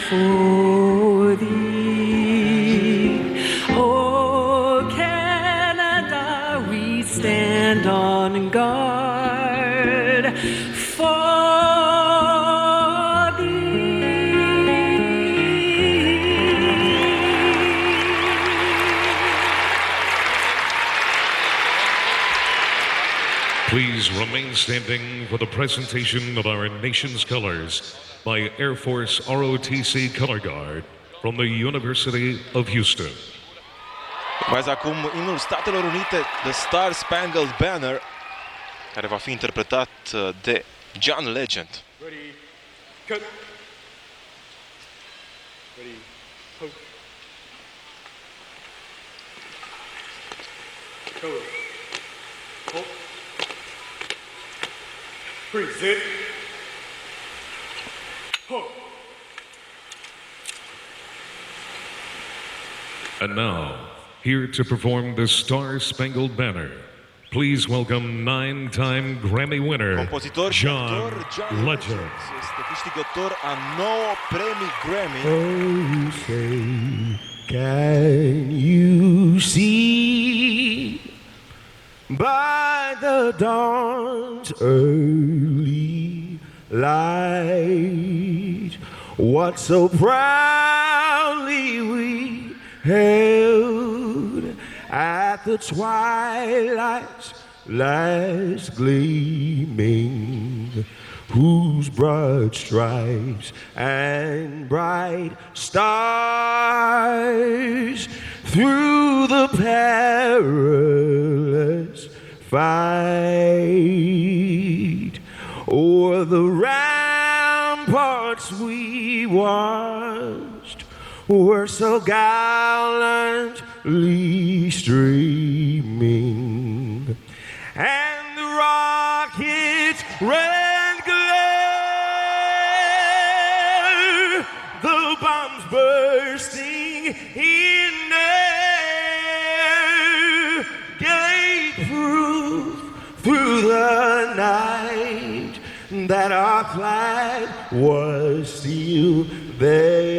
for thee. Oh, Canada, we stand on guard for Please remain standing for the presentation of our nation's colors by Air Force ROTC Color Guard from the University of Houston. Urmează acum imnul Statelor Unite, The Star Spangled Banner, care va fi interpretat de John Legend. Ready, cut. Ready, poke. Cover. Hold. Freeze it. Hook. And now, here to perform the Star Spangled Banner, please welcome 9-time Grammy winner, Compozitor și actor John Legend. Este câștigător a 9 premii Grammy. Oh, say, can you see by the dawn's early light what so proudly we held at the twilight's last gleaming, whose broad stripes and bright stars through the perilous fight o'er the ramparts we watched were so gallantly streaming, and the rockets' red glare, the bombs bursting in air, gave proof through the night that our flag was still there.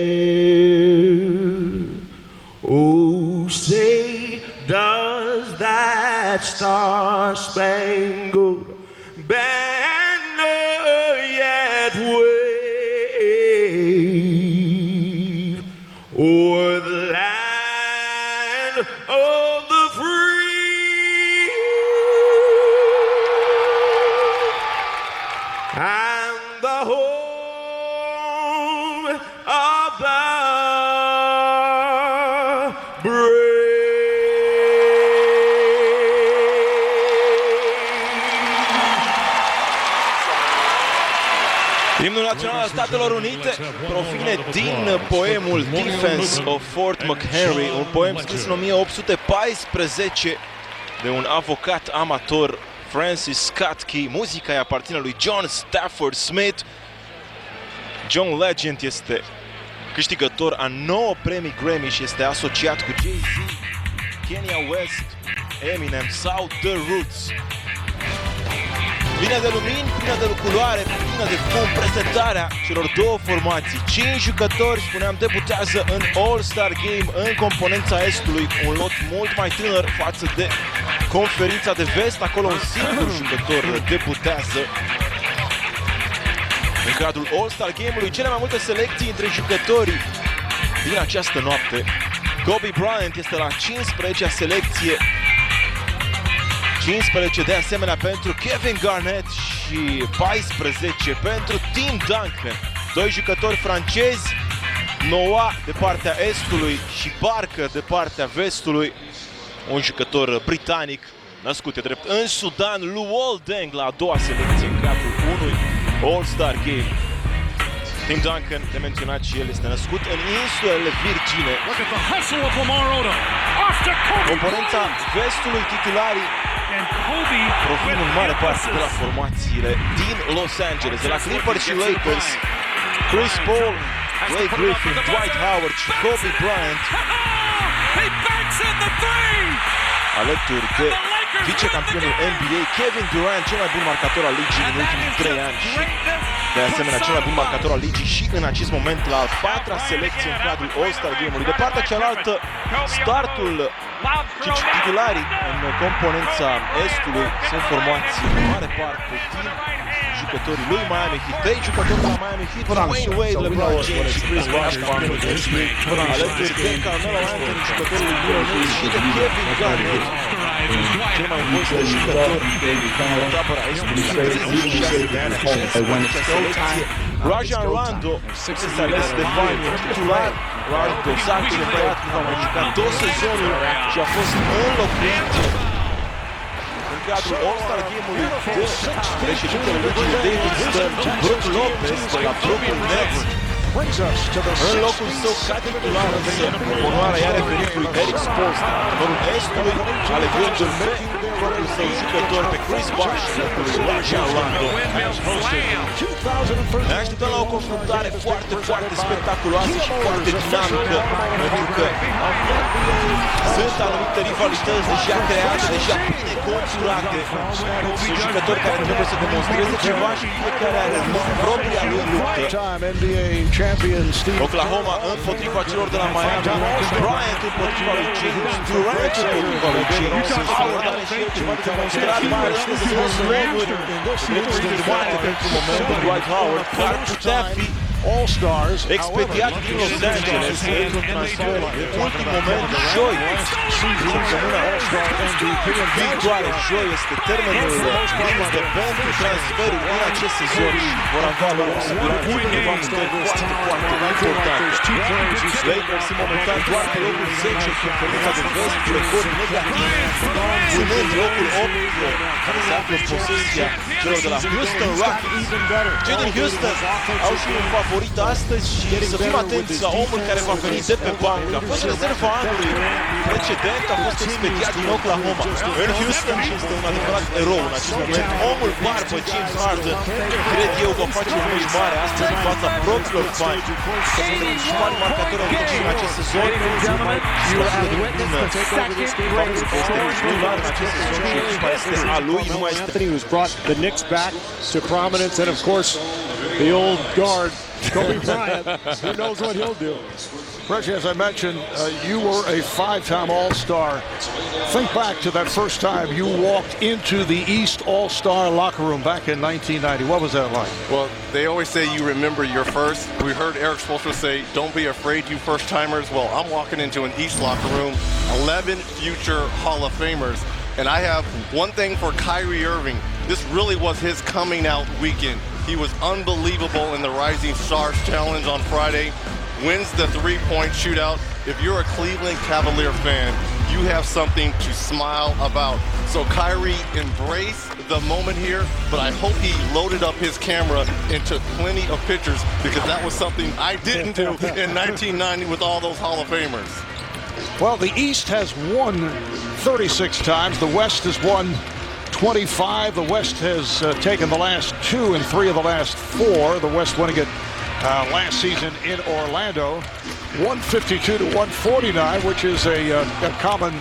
Oh, say, does that star-spangled banner yet wave o'er the land of the free and the home of the brave? Imnul Național al Statelor Unite provine din poemul Defense of Fort McHenry, un poem scris în 1814 de un avocat amator, Francis Scott Key. Muzica îi aparține lui John Stafford Smith. John Legend este câștigător a 9 premii Grammy și este asociat cu Jay-Z, Kanye West, Eminem sau The Roots. Plină de lumini, plină de culoare, plină de fum, prezentarea celor două formații. 5 jucători, spuneam, debutează în All-Star Game în componența Estului, un lot mult mai tânăr față de conferința de Vest. Acolo un singur jucător debutează în cadrul All-Star Game-ului. Cele mai multe selecții între jucătorii din această noapte. Kobe Bryant este la 15-a selecție, 15 de asemenea pentru Kevin Garnett și 14 pentru Tim Duncan. Doi jucători francezi, Noah de partea Estului și Barker de partea Vestului. Un jucător britanic născut de drept în Sudan, Luol Deng, la a doua selecție în cadrul unui All-Star Game. Tim Duncan, de menționat și el, este născut în insulele Virgine. Componența Vestului, titularii provin în mare parte de la formațiile din Los Angeles, de la Clippers și Lakers. Chris Paul, Blake Griffin, Dwight Howard și Kobe Bryant, alături de vicecampionul NBA, Kevin Durant, cel mai bun marcator al ligii în ultimii 3 ani și de asemenea cel mai bun marcator al ligii și în acest moment la al 4-a selecție în cadrul All-Star Game-ului. De partea cealaltă, startul titularii în componența Estului sunt formați în mare parte din jucătorii lui Miami Heat. 3 jucători de la Miami Heat, Dwayne Wade, LeBron James și Chris Bosh, alături de Carmelo Anthony, jucătorul lui Mirotic și de Kevin Garnett, cel mai vârstă jucător în tabăra Estului, 36 de ani, acea selecție. Rajon Rondo este ales de fani titular. Rondo s-a accelerat când a mai jucat 2 sezonuri și a fost înlocuit în cadrul All-Star Game-ului de președintele legii David Stern, Brook Lopez de la Brooklyn Nets. În locul său ca titular, însă, onoarea i-a revenit lui Eric Spoelstra, antrenorul Estului, alegându-l pe propriul său jucător, pe Chris Bosh, locul lui Rajon Rondo. Ne așteptăm la o confruntare foarte, foarte spectaculoasă și foarte dinamică, pentru că sunt anumite rivalități deja create, deja bine conturate. Sunt jucători care trebuie să demonstreze ceva și fiecare are propria lui luptă. Oklahoma împotriva celor de la Miami, Bryant împotriva lui James, Durant împotriva lui James. Are și el ceva de demonstrat, mai ales de swing-uri drepturi foarte pentru momentul Dwight Howard, care ar putea fi expediat din Los Angeles într-un transfer de ultim moment, joi. Săptămâna viitoare, joi, este termenul limită pentru transferul în acest sezon și vor avea la o siguranță câteva mutări foarte, foarte importante. Lakers în momentan doar pe locul 10 în conferința de vest, cu record negativ, punând locul 8, care se află în posesia celor de la Houston Rockets. Cei din Houston au și un favorit astăzi și să fim atenți la omul care va veni de pe bancă. A fost rezerva anului precedent, a fost expediat din Oklahoma în Houston și este un adevărat erou în acest moment. Omul barbă, James Harden, cred eu că face un meci mare astăzi în fața propriilor fani. Să sunt principali marcatori în ligii în acest sezon. Anthony, who's brought the Knicks back to prominence, and of course, the old guard, Kobe Bryant. Who knows what he'll do? Reggie, as I mentioned, you were a 5-time All-Star. Think back to that first time you walked into the East All-Star locker room back in 1990. What was that like? Well, they always say you remember your first. We heard Eric Spoelstra say, don't be afraid, you first-timers. Well, I'm walking into an East locker room, 11 future Hall of Famers. And I have one thing for Kyrie Irving. This really was his coming out weekend. He was unbelievable in the Rising Stars Challenge on Friday. Wins the three-point shootout. If you're a Cleveland Cavalier fan, you have something to smile about. So Kyrie embraced the moment here, but I hope he loaded up his camera and took plenty of pictures, because that was something I didn't do in 1990 with all those Hall of Famers. Well, the East has won 36 times. The West has won 25. The West has taken the last 2 and 3 of the last 4. The West winning it last season in Orlando, 152 to 149, which is a common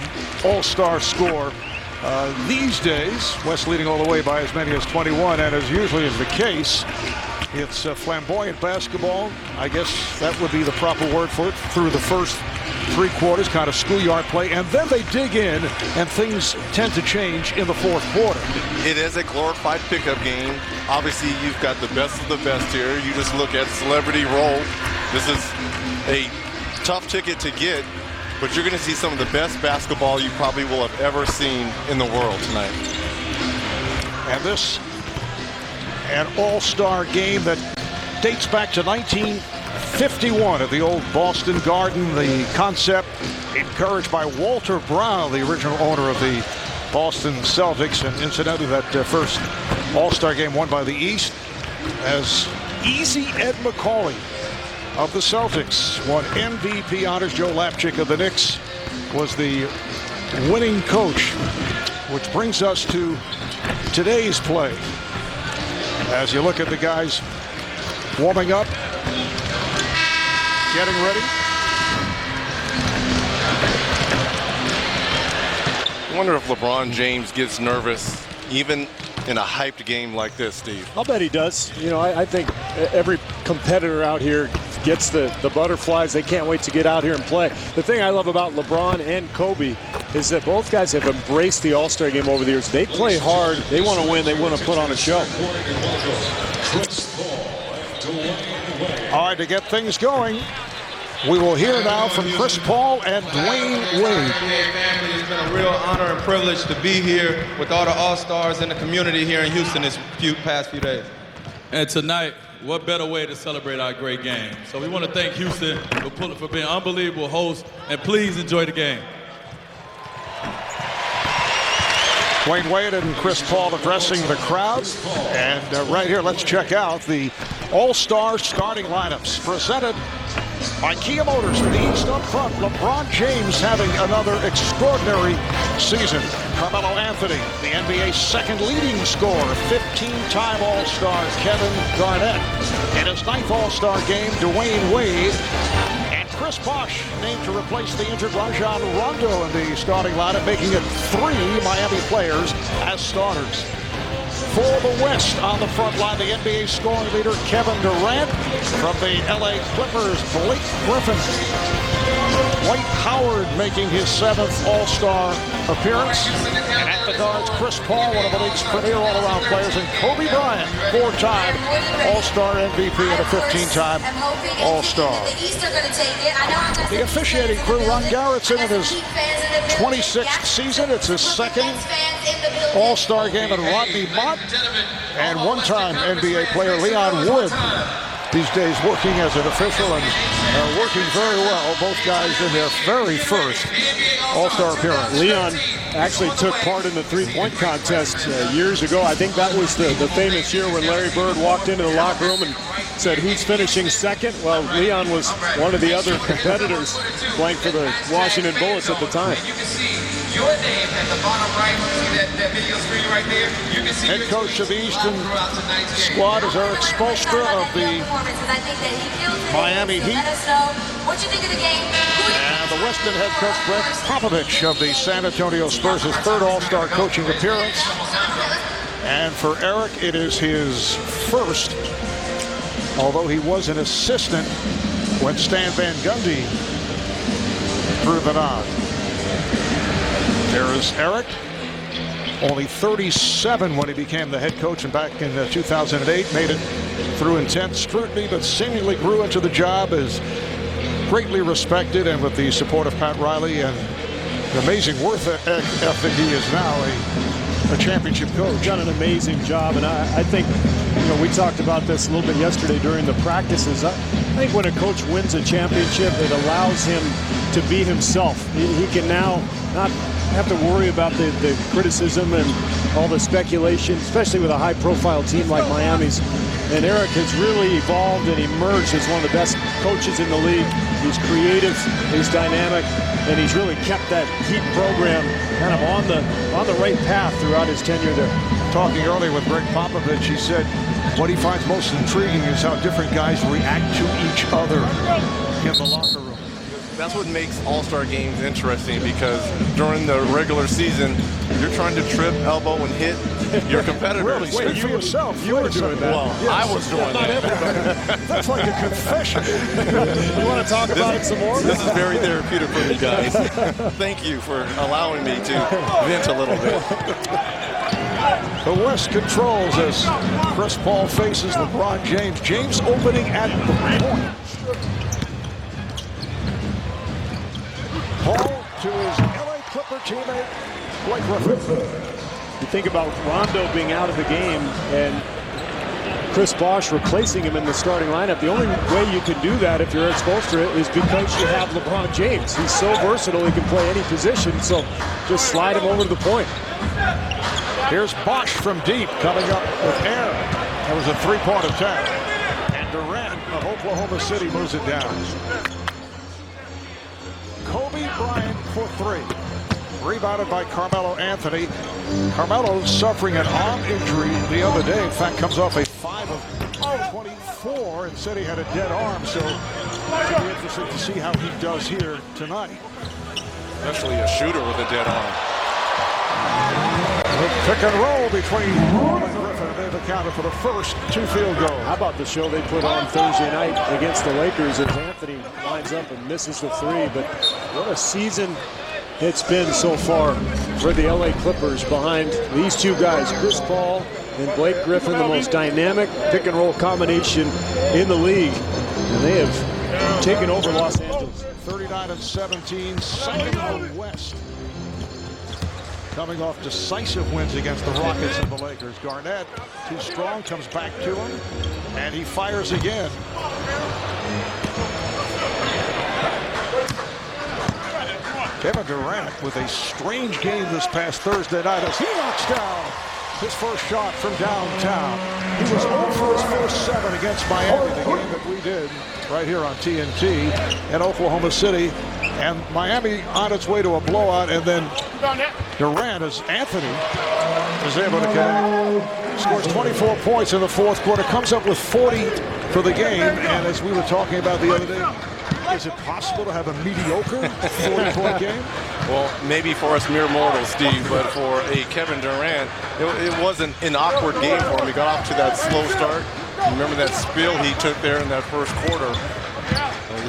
all-star score. These days, West leading all the way by as many as 21, and as usually is the case, it's flamboyant basketball. I guess that would be the proper word for it, through the first 3 quarters, kind of schoolyard play, and then they dig in, and things tend to change in the fourth quarter. It is a glorified pickup game. Obviously, you've got the best of the best here. You just look at celebrity roll. This is a tough ticket to get, but you're going to see some of the best basketball you probably will have ever seen in the world tonight. And this, an all-star game that dates back to 1951 at the old Boston Garden. The concept encouraged by Walter Brown, the original owner of the Boston Celtics, and incidentally that first all-star game won by the East, as Easy Ed Macauley of the Celtics won MVP honors. Joe Lapchick of the Knicks was the winning coach, which brings us to today's play. As you look at the guys warming up, getting ready. wonder if LeBron James gets nervous even in a hyped game like this, Steve. I'll bet he does. You know, I think every competitor out here gets the butterflies. They can't wait to get out here and play. The thing I love about LeBron and Kobe is that both guys have embraced the All-Star game over the years. They play hard. They want to win. They want to put on a show. All right, to get things going, we will hear now from Chris Paul and Dwayne Wade. It's been a real honor and privilege to be here with all the All-Stars in the community here in Houston this past few days. And tonight, what better way to celebrate our great game? So we want to thank Houston for being unbelievable hosts, and please enjoy the game. Dwayne Wade and Chris Paul addressing the crowd. And right here, let's check out the All-Star starting lineups presented by Kia Motors. For the East up front, LeBron James having another extraordinary season. Carmelo Anthony, the NBA's second leading scorer, 15-time All-Star Kevin Garnett. In his 9th All-Star game, Dwayne Wade. And Chris Bosh named to replace the injured Rajon Rondo in the starting lineup, making it 3 Miami players as starters. For the West on the front line, the NBA scoring leader Kevin Durant. From the LA Clippers, Blake Griffin. Dwight Howard making his 7th All-Star appearance. And at the guards, Chris Paul, one of the league's premier all-around players, and Kobe Bryant, 4-time All-Star MVP and a 15-time All-Star. The officiating crew, Ron Garrett's in his 26th season. It's his 2nd All-Star game, and Rodney Mott, and one-time NBA player Leon Wood, these days working as an official and working very well. Both guys in their very first All-Star appearance. Leon actually took part in the three-point contest years ago. I think that was the famous year when Larry Bird walked into the locker room and said, "Who's finishing second?" Well, Leon was one of the other competitors playing for the Washington Bullets at the time. Your name at the bottom right. See that video screen right there? You can see Head coach of the Eastern squad is Eric Spoelstra of the Miami Heat. What you think of the game? And the Western head coach Brett Popovich of the San Antonio Spurs, his 3rd All-Star coaching appearance. And for Eric, it is his first, although he was an assistant when Stan Van Gundy threw the nod. There is Eric, only 37 when he became the head coach, and back in 2008 made it through intense scrutiny, but seemingly grew into the job, is greatly respected, and with the support of Pat Riley and the amazing work ethic, he is now a championship coach. Done an amazing job, and I think, you know, we talked about this a little bit yesterday during the practices. I think when a coach wins a championship, it allows him to be himself. He can now not have to worry about the criticism and all the speculation, especially with a high-profile team like Miami's. And Eric has really evolved and emerged as one of the best coaches in the league. He's creative, he's dynamic, and he's really kept that Heat program kind of on the right path throughout his tenure there. Talking earlier with Greg Popovich, he said what he finds most intriguing is how different guys react to each other in the locker room. That's what makes All-Star games interesting, because during the regular season, you're trying to trip, elbow, and hit your competitors. Really, speak for yourself. You were doing that. Well, yes. I was doing that. That's like a confession. You want to talk about it some more? This is very therapeutic for me, guys. Thank you for allowing me to vent a little bit. The West controls as Chris Paul faces LeBron James. James opening at the point. Paul to his LA Clipper teammate, Blake Griffin. You think about Rondo being out of the game and Chris Bosh replacing him in the starting lineup. The only way you can do that if you're Eric Spoelstra is because you have LeBron James. He's so versatile, he can play any position, so just slide him over to the point. Here's Bosh from deep, coming up with air. That was a 3-point attack. And Durant of Oklahoma City moves it down. Kobe Bryant for 3. Rebounded by Carmelo Anthony. Carmelo suffering an arm injury the other day. In fact, comes off a 5 of 24 and said he had a dead arm. So it'll be interesting to see how he does here tonight. Especially a shooter with a dead arm. Pick and roll between Paul and Griffin. They've accounted for the first 2 field goals. How about the show they put on Thursday night against the Lakers as Anthony lines up and misses the 3? But what a season it's been so far for the LA Clippers behind these 2 guys, Chris Paul and Blake Griffin, the most dynamic pick and roll combination in the league. And they have taken over Los Angeles. 39-17, second in the West. Coming off decisive wins against the Rockets and the Lakers. Garnett, too strong, comes back to him, and he fires again. Kevin Durant with a strange game this past Thursday night as he knocks down his first shot from downtown. He was 0 for his first 7 against Miami, the game that we did right here on TNT in Oklahoma City. And Miami on its way to a blowout, and then Durant, as Anthony is able to connect, scores 24 points in the fourth quarter, comes up with 40 for the game. And as we were talking about the other day, is it possible to have a mediocre 40-point game? Well, maybe for us mere mortals, Steve, but for a Kevin Durant, it wasn't an awkward game for him. He got off to that slow start. Remember that spill he took there in that first quarter.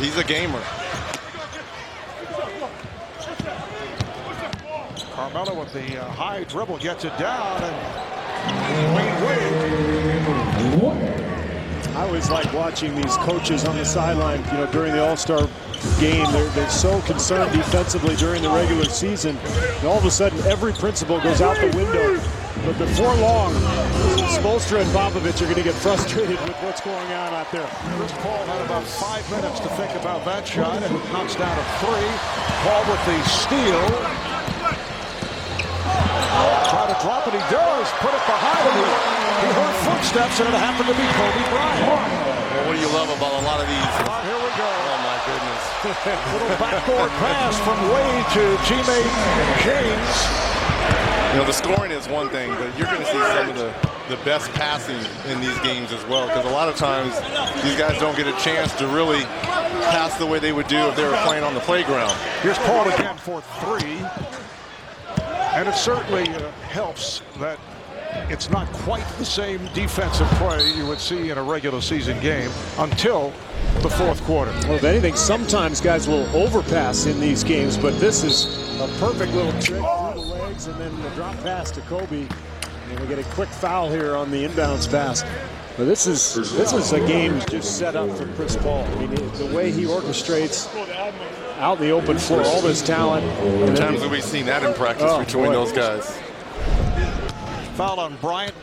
He's a gamer. Carmelo with the high dribble gets it down, and Wade. I always like watching these coaches on the sideline, during the All-Star game. They're so concerned defensively during the regular season. And all of a sudden, every principle goes out the window. But before long, Spoelstra and Popovich are going to get frustrated with what's going on out there. Chris Paul had about 5 minutes to think about that shot, and knocks down a 3. Paul with the steal. Try to drop it, he does. Put it behind him. He heard footsteps, and it happened to be Kobe Bryant. Well, what do you love about a lot of these? Here we go. Oh, my goodness. Little backdoor pass from Wade to teammate James. The scoring is one thing, but you're going to see some of the best passing in these games as well, because a lot of times these guys don't get a chance to really pass the way they would do if they were playing on the playground. Here's Paul again for 3. And it certainly helps that it's not quite the same defensive play you would see in a regular season game until the fourth quarter. Well, if anything, sometimes guys will overpass in these games, but this is a perfect little trick through the legs, and then the drop pass to Kobe. And we get a quick foul here on the inbounds pass. But this is a game just set up for Chris Paul. I mean, the way he orchestrates out in the open floor, all this talent. How many times have we seen that in practice between those guys? Foul on Bryant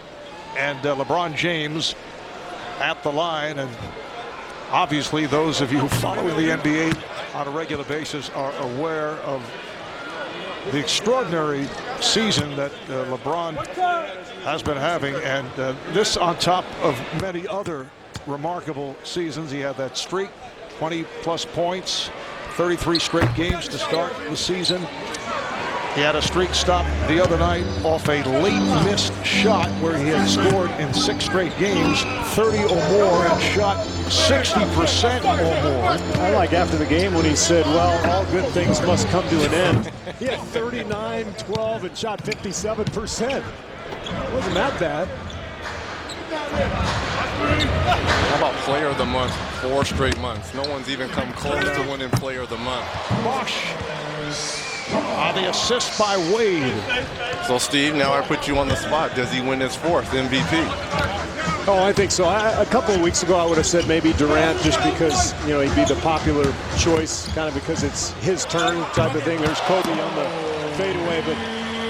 and LeBron James at the line. And obviously those of you following the NBA on a regular basis are aware of the extraordinary season that LeBron has been having, and this on top of many other remarkable seasons. He had that streak, 20-plus points, 33 straight games to start the season. He had a streak stop the other night off a late missed shot where he had scored in 6 straight games, 30 or more, and shot 60% or more. I like after the game when he said, well, all good things must come to an end. He had 39, 12, and shot 57%. Wasn't that bad. How about player of the month? 4 straight months. No one's even come close to winning player of the month. Bosh on the assist by Wade. So, Steve, now I put you on the spot. Does he win his 4th MVP? Oh, I think so. A couple of weeks ago, I would have said maybe Durant, just because, he'd be the popular choice, kind of because it's his turn type of thing. There's Kobe on the fadeaway, but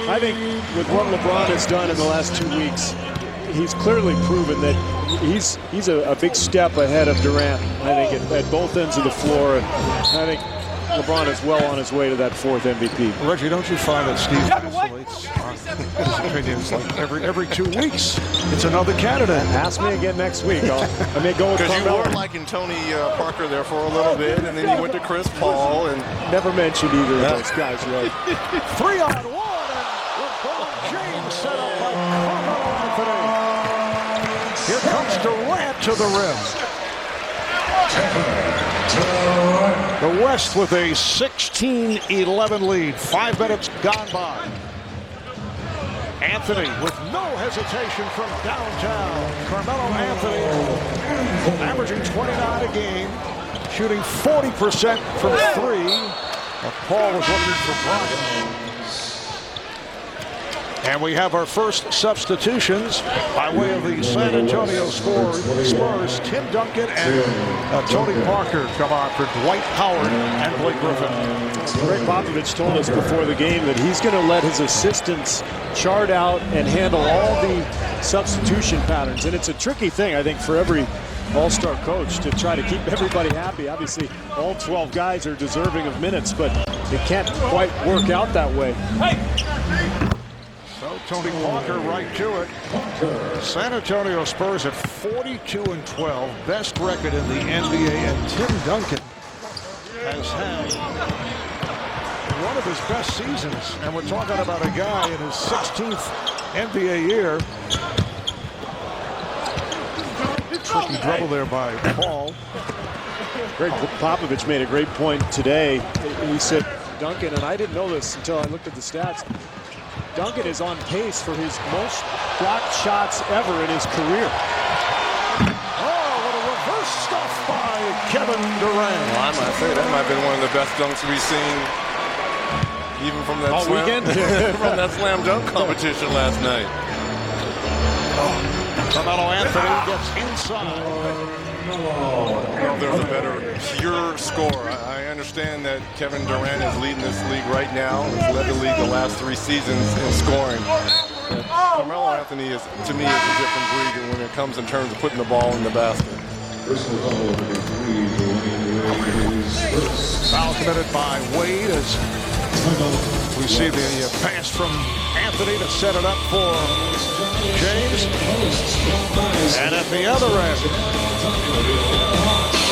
I think with what LeBron has done in the last 2 weeks, he's clearly proven that he's a big step ahead of Durant, I think, at both ends of the floor. And I think LeBron is well on his way to that 4th MVP. Reggie, don't you find that Steve isolates his opinions like every 2 weeks? It's another candidate. Ask me again next week. I may go with Because you Carmelo. were liking Tony Parker there for a little bit, and then you went to Chris Paul. And never mentioned either of those guys, right? 3-on-1, and LeBron James set up by Carmelo Anthony. Here comes Durant to the rim. The West with a 16-11 lead. 5 minutes gone by. Anthony with no hesitation from downtown. Carmelo Anthony averaging 29 a game, shooting 40% from three. Paul was looking for Bryant. And we have our first substitutions by way of the San Antonio Spurs. Tim Duncan and Tony Parker come on for Dwight Howard and Blake Griffin. Greg Popovich told us before the game that he's going to let his assistants chart out and handle all the substitution patterns. And it's a tricky thing, I think, for every all-star coach to try to keep everybody happy. Obviously, all 12 guys are deserving of minutes, but it can't quite work out that way. So Tony Parker right to it. San Antonio Spurs at 42-12, best record in the NBA, and Tim Duncan has had one of his best seasons. And we're talking about a guy in his 16th NBA year. Tricky dribble there by Paul. Greg Popovich made a great point today. He said Duncan, and I didn't know this until I looked at the stats, Duncan is on pace for his most blocked shots ever in his career. Oh, what a reverse stuff by Kevin Durant. Well, I might say that might have been one of the best dunks we've seen, even from that from that slam dunk competition last night. Carmelo Anthony gets inside. There's a better pure score. I understand that Kevin Durant is leading this league right now. He's led the league the last 3 seasons in scoring. Carmelo Anthony is, to me, is a different breed when it comes in terms of putting the ball in the basket. Foul committed by Wade as we see the pass from Anthony to set it up for James. And at the other end,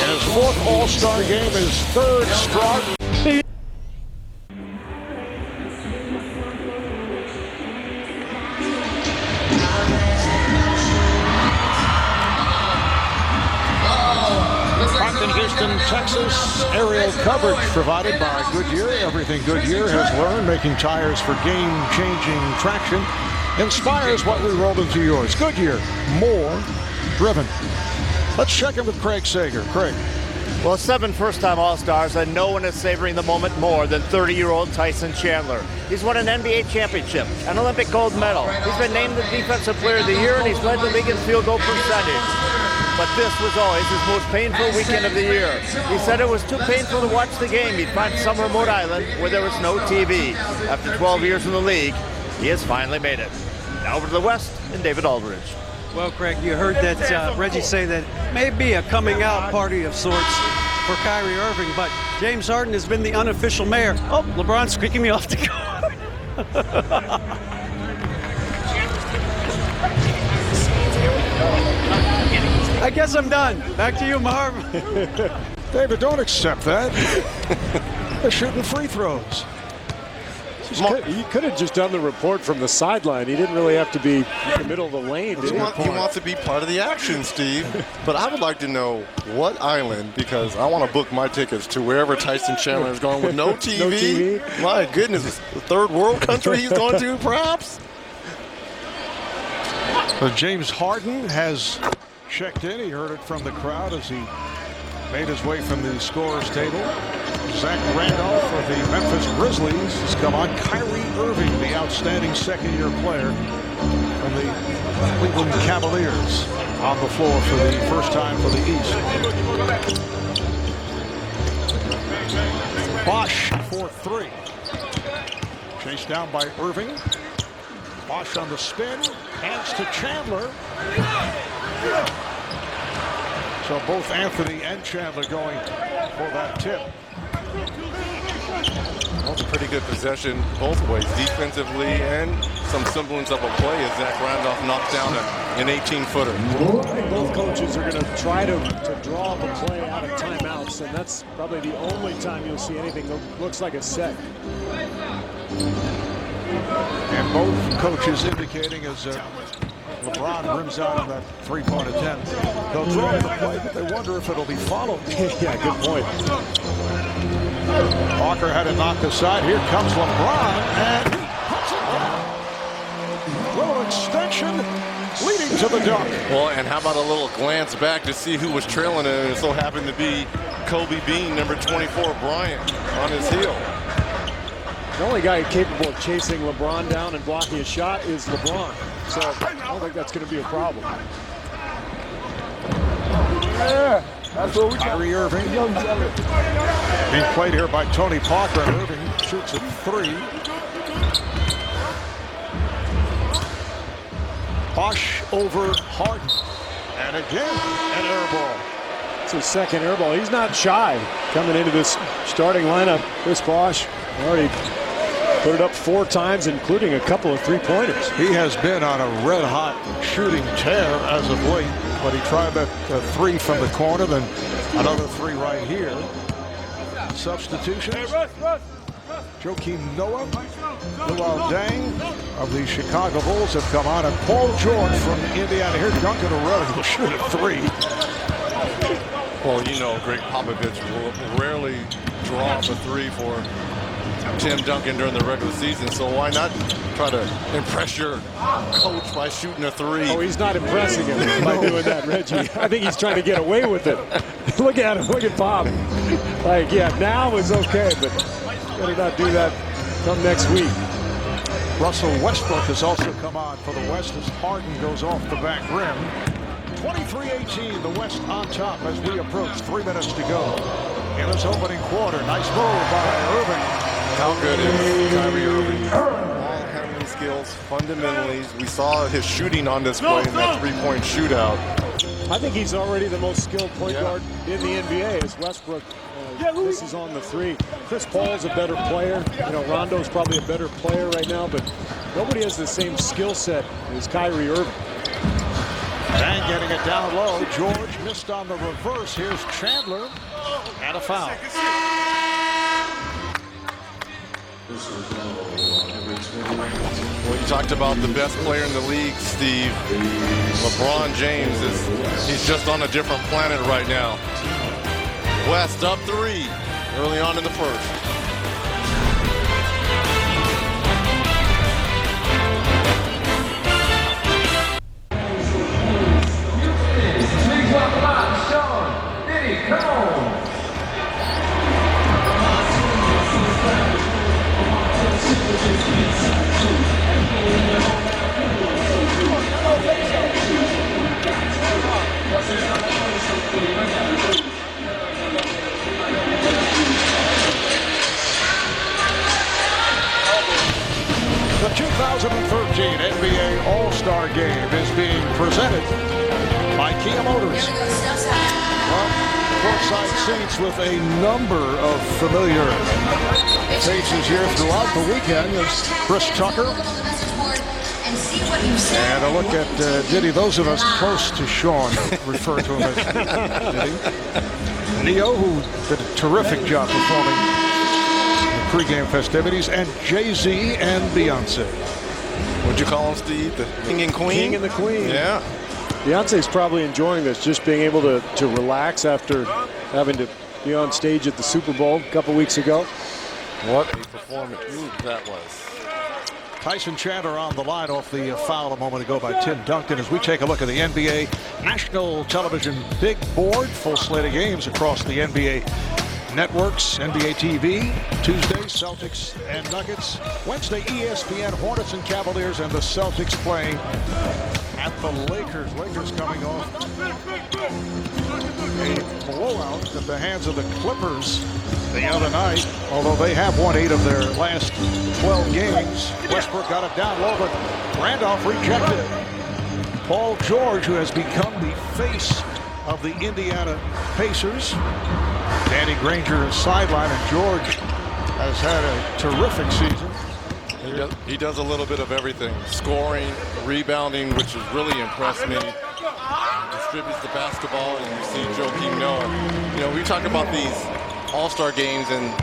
in his 4th All-Star game, his 3rd start. In Houston, Texas, aerial coverage provided by Goodyear. Everything Goodyear has learned, making tires for game-changing traction, inspires what we rolled into yours. Goodyear, more driven. Let's check in with Craig Sager. Craig. Well, 7 first-time All-Stars, and no one is savoring the moment more than 30-year-old Tyson Chandler. He's won an NBA championship, an Olympic gold medal. He's been named the Defensive Player of the Year, and he's led the league in field goal percentage. But this was always his most painful weekend of the year. He said it was too painful to watch the game. He'd find some remote island where there was no TV. After 12 years in the league, he has finally made it. Now over to the West and David Aldridge. Well, Craig, you heard that Reggie say that may be a coming out party of sorts for Kyrie Irving, but James Harden has been the unofficial mayor. Oh, LeBron's kicking me off the court. I guess I'm done. Back to you, Marv. David, don't accept that. They're shooting free throws. He could have just done the report from the sideline. He didn't really have to be in the middle of the lane. He wants to be part of the action, Steve. But I would like to know what island, because I want to book my tickets to wherever Tyson Chandler is going with no TV. No TV? My goodness, the 3rd world country he's going to, perhaps? So James Harden has checked in. He heard it from the crowd as he made his way from the scorer's table. Zach Randolph of the Memphis Grizzlies has come on. Kyrie Irving, the outstanding 2nd-year player from the Cleveland Cavaliers, on the floor for the first time for the East. Bosch for 3. Chased down by Irving. Bosch on the spin. Hands to Chandler. So both Anthony and Chandler going for that tip. That was a pretty good possession both ways, defensively and some semblance of a play as Zach Randolph knocked down an 18-footer. I think both coaches are going to try to draw the play out of timeouts, and that's probably the only time you'll see anything that looks like a set. And both coaches indicating as LeBron rims out on that 3-point attempt, they'll draw the play, but they wonder if it'll be followed. Yeah, good point. Walker had it knocked aside. Here comes LeBron, and he puts it down. substitution leading to the dunk. Well, and how about a little glance back to see who was trailing, and it so happened to be Kobe Bean, number 24, Bryant, on his heel. The only guy capable of chasing LeBron down and blocking his shot is LeBron. So I don't think that's going to be a problem. Yeah, that's what we got. Kyrie Irving being played here by Tony Parker. Irving shoots a 3. Bosh over Harden. And again, an air ball. It's his second air ball. He's not shy coming into this starting lineup. Chris Bosh already put it up 4 times, including a couple of three-pointers. He has been on a red-hot shooting tear as of late, but he tried that 3 from the corner, then another 3 right here. Substitutions. Joakim Noah, Luol Deng of the Chicago Bulls have come on, and Paul George from Indiana. Here's Duncan O'Reilly will shoot a 3. Well, you know, Greg Popovich will rarely draw up a 3 for Tim Duncan during the regular season, so why not try to impress your coach by shooting a 3? Oh, he's not impressing him by doing that, Reggie. I think he's trying to get away with it. Look at him. Look at Pop. Like, yeah, now is okay, but better not do that come next week. Russell Westbrook has also come on for the West as Harden goes off the back rim. 23-18, the West on top as we approach 3 minutes to go in this opening quarter. Nice move by Irving. How good is Kyrie Irving? Ball handling skills, fundamentally. We saw his shooting on display in that 3-point shootout. I think he's already the most skilled point guard in the NBA as Westbrook misses on the 3. Chris Paul's a better player. You know, Rondo's probably a better player right now, but nobody has the same skill set as Kyrie Irving. Dang getting it down low. George missed on the reverse. Here's Chandler and a foul. Well, you talked about the best player in the league, Steve. LeBron James he's just on a different planet right now. West up 3 early on in the first. The 2013 NBA All-Star Game is being presented by Kia Motors. Well, courtside seats with a number of familiar faces here throughout the weekend. There's Chris Tucker. And a look at Diddy. Those of us close to Sean refer to him as Diddy. Neo, who did a terrific job performing pregame festivities, and Jay-Z and Beyonce. What'd you call him, Steve? The King and Queen? King and the Queen. Yeah. Beyonce's probably enjoying this, just being able to relax after having to be on stage at the Super Bowl a couple weeks ago. What a performance that was. Tyson Chandler on the line off the foul a moment ago by Tim Duncan as we take a look at the NBA National Television Big Board. Full slate of games across the NBA networks. NBA TV, Tuesday, Celtics and Nuggets. Wednesday, ESPN, Hornets and Cavaliers, and the Celtics playing at the Lakers. Lakers coming off a blowout at the hands of the Clippers the other night, although they have won 8 of their last 12 games. Westbrook got it down low, but Randolph rejected. Paul George, who has become the face of the Indiana Pacers. Danny Granger is sideline, and George has had a terrific season. He does a little bit of everything. Scoring, rebounding, which has really impressed me. Distributes the basketball, and you see Joakim Noah. You know, we talk about these All-Star games, and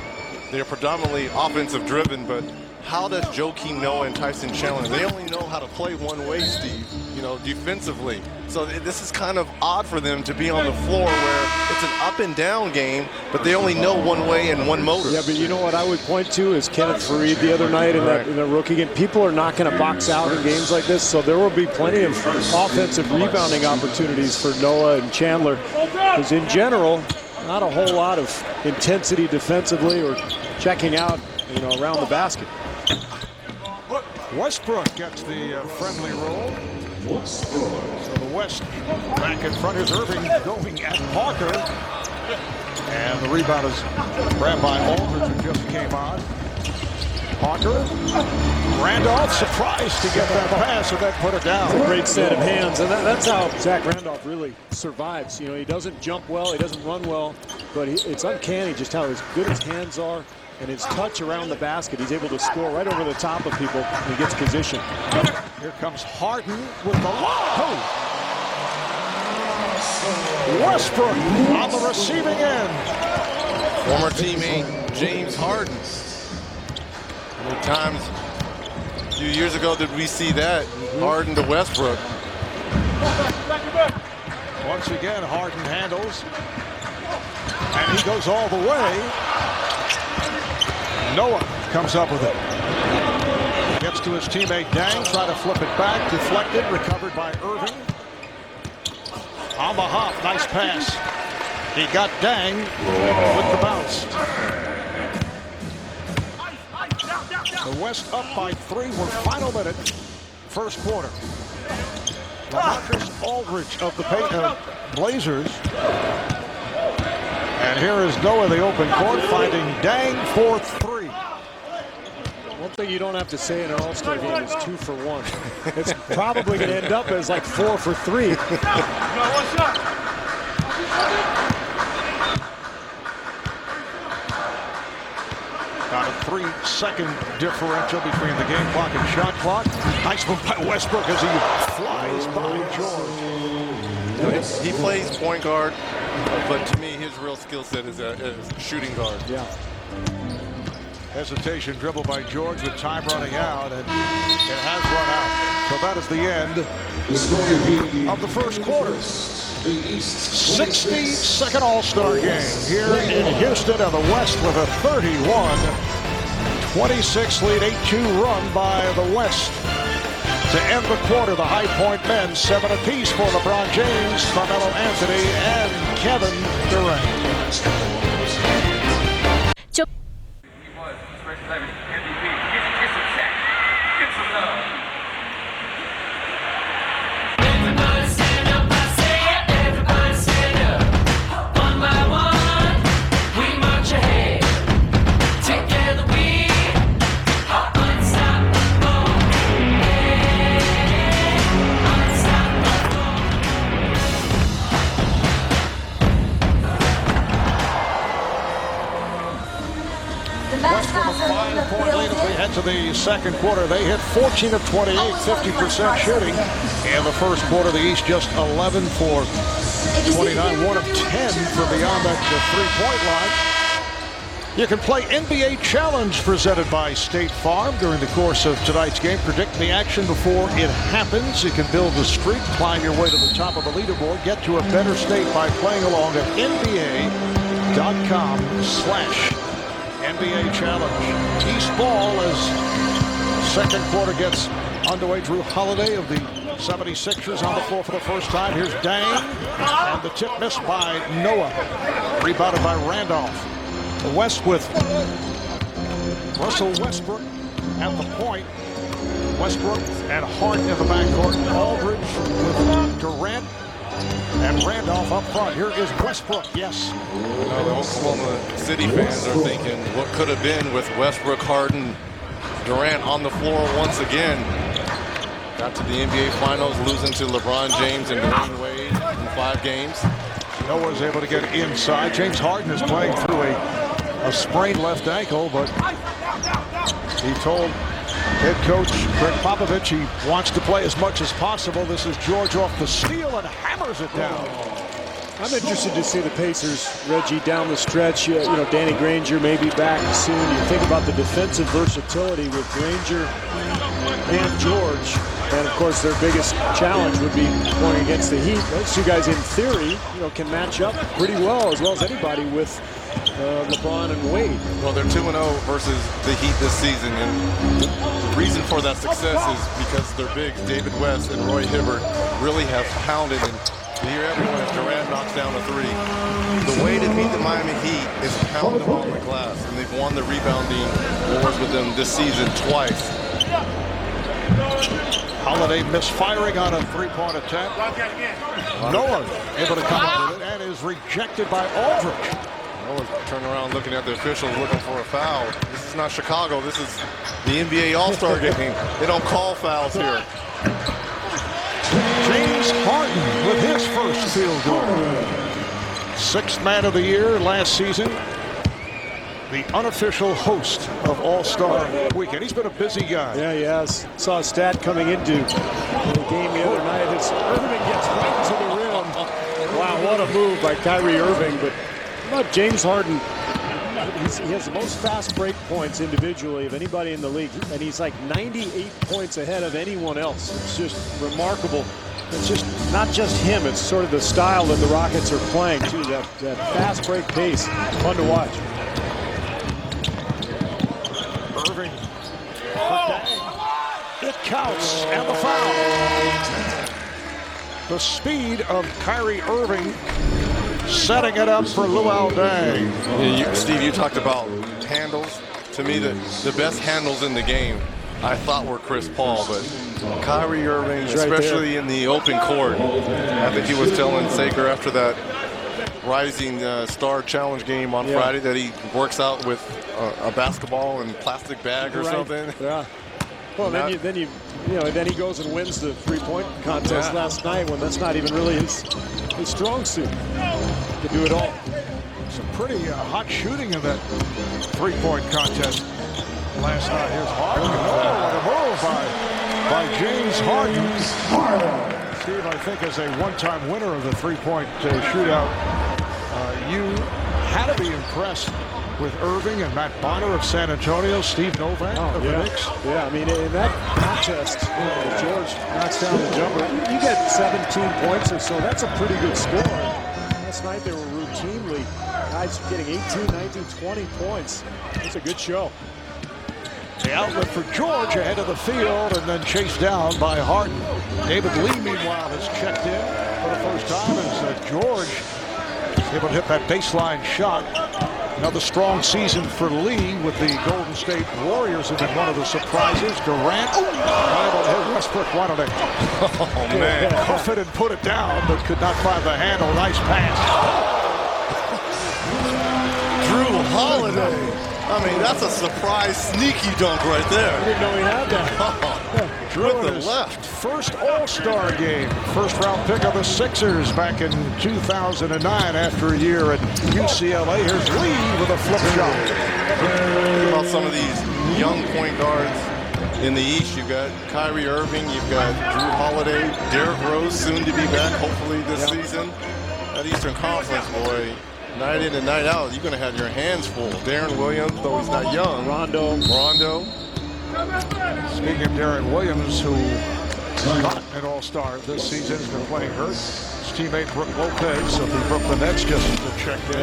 they're predominantly offensive driven, but how does Joakim Noah and Tyson Chandler, they only know how to play one way, Steve, defensively. So this is kind of odd for them to be on the floor where it's an up and down game, but they only know one way and one motor. Yeah, but you know what I would point to is Kenneth Faried the other night in the rookie game. People are not going to box out in games like this, so there will be plenty of offensive rebounding opportunities for Noah and Chandler. Because in general, not a whole lot of intensity defensively or checking out, around the basket. Westbrook gets the friendly roll. So the West back in front. Here's Irving going at Parker. And the rebound is grabbed by Aldridge, who just came on. Parker. Randolph surprised to get that pass and then put it down. It's a great set of hands, and that's how Zach Randolph really survives. He doesn't jump well, he doesn't run well, but it's uncanny just how as good his hands are and his touch around the basket. He's able to score right over the top of people and he gets position. Here comes Harden with the lob. Westbrook on the receiving end. Former teammate James Harden. How many times a few years ago did we see that? Harden to Westbrook. Once again, Harden handles. And he goes all the way. Noah comes up with it. Gets to his teammate Dang, try to flip it back, deflected, recovered by Irving. On the hop, nice pass. He got Dang with the bounce. The West up by 3. We're final minute, first quarter. LaMarcus Aldridge of the Blazers. And here is Noah, the open court, finding Dang for 3. One thing you don't have to say in an All-Star game is 2 for 1. It's probably going to end up as like 4 for 3. Got a 3-second differential between the game clock and shot clock. Nice move by Westbrook as he flies by George. He plays point guard, but to me, his real skill set is a shooting guard. Yeah. Hesitation dribble by George with time running out, and it has run out. So that is the end of the first quarter. 62nd All-Star game here in Houston, and the West with a 31-26 lead, 8-2 run by the West. To end the quarter, the High Point men 7 apiece for LeBron James, Carmelo Anthony, and Kevin Durant. To the second quarter, they hit 14 of 28, 50% shooting. In the first quarter, the East just 11 for 29, 1 of 10 for beyond that three-point line. You can play NBA Challenge presented by State Farm during the course of tonight's game. Predict the action before it happens. You can build a streak, climb your way to the top of the leaderboard, get to a better state by playing along at NBA.com/NBA Challenge. East ball as second quarter gets underway. Drew Holiday of the 76ers on the floor for the first time. Here's Dang, and the tip missed by Noah. Rebounded by Randolph. The West with Russell Westbrook at the point. Westbrook and Harden in the backcourt. Aldridge with Durant and Randolph up front. Here is Westbrook. Yes. The Oklahoma City fans are thinking what could have been with Westbrook, Harden, Durant on the floor once again. Got to the NBA Finals, losing to LeBron James and Dwayne Wade in 5 games. Noah's able to get inside. James Harden is playing through a sprained left ankle, but he told head coach Greg Popovich he wants to play as much as possible. This is George off the steal and hammers it down. I'm interested to see the Pacers, Reggie, down the stretch. You know, Danny Granger may be back soon. You think about the defensive versatility with Granger and George. And, of course, their biggest challenge would be going against the Heat. Those two guys, in theory, you know, can match up pretty well as anybody with LeBron and Wade. Well, they're 2-0 versus the Heat this season, and the reason for that success is because their bigs, David West and Roy Hibbert, really have pounded, and you hear everyone as Durant knocks down a three. The way to beat the Miami Heat is pound them on the glass, and they've won the rebounding wars with them this season twice. Holiday misfiring on a three-point attempt. Noah able to come up with it and is rejected by Aldridge. Noah's turning around looking at the officials looking for a foul. This is not Chicago. This is the NBA All-Star game. They don't call fouls here. James Harden with his first field goal. Sixth man of the year last season. The unofficial host of All-Star Weekend. He's been a busy guy. Yeah, he has. Saw a stat coming into the game the other night. It's Irving gets right to the rim. Wow, what a move by Kyrie Irving. But how about James Harden? He has the most fast break points individually of anybody in the league. And he's like 98 points ahead of anyone else. It's just remarkable. It's just not just him. It's sort of the style that the Rockets are playing, too. That fast break pace. Fun to watch. Irving. It counts, and the foul. The speed of Kyrie Irving setting it up for Luol Deng. Yeah, Steve, you talked about handles. To me, the best handles in the game, I thought were Chris Paul, but Kyrie Irving, especially in the open court. I think he was telling Saker after that Rising Star Challenge game on Friday that he works out with a basketball and plastic bag or something. Yeah. Well, then he goes and wins the three-point contest last night when that's not even really his strong suit. To do it all. Some pretty hot shooting in that three-point contest last night. Here's Harden. Oh, what a move by James Harden. Steve, I think, as a one-time winner of the three-point shootout, you had to be impressed with Irving and Matt Bonner of San Antonio, Steve Novak of the Knicks. Yeah, I mean, in that contest, George knocks down the jumper. You get 17 points or so. That's a pretty good score. Last night, they were routinely guys getting 18, 19, 20 points. It's a good show. The outlet for George ahead of the field and then chased down by Harden. David Lee, meanwhile, has checked in for the first time as George able to hit that baseline shot. Another strong season for Lee with the Golden State Warriors have been one of the surprises. Durant able to hit Westbrook wanted it. Oh, man. Cuff it and put it down, but could not find the handle. Nice pass. Drew Holiday. I mean, that's a surprise sneaky dunk right there. I didn't know he had that. Drew with the left. First All-Star game. First round pick of the Sixers back in 2009 after a year at UCLA. Here's Lee with a flip shot. Think about some of these young point guards in the East. You've got Kyrie Irving. You've got Drew Holiday. Derrick Rose soon to be back, hopefully this season. That Eastern Conference, boy. Night in and night out, you're going to have your hands full. Darren Williams, though he's not young. Rondo. Speaking of Darren Williams, who is not an All-Star this season, has been playing hurt. His teammate Brooke Lopez of the Brooklyn Nets just checked in.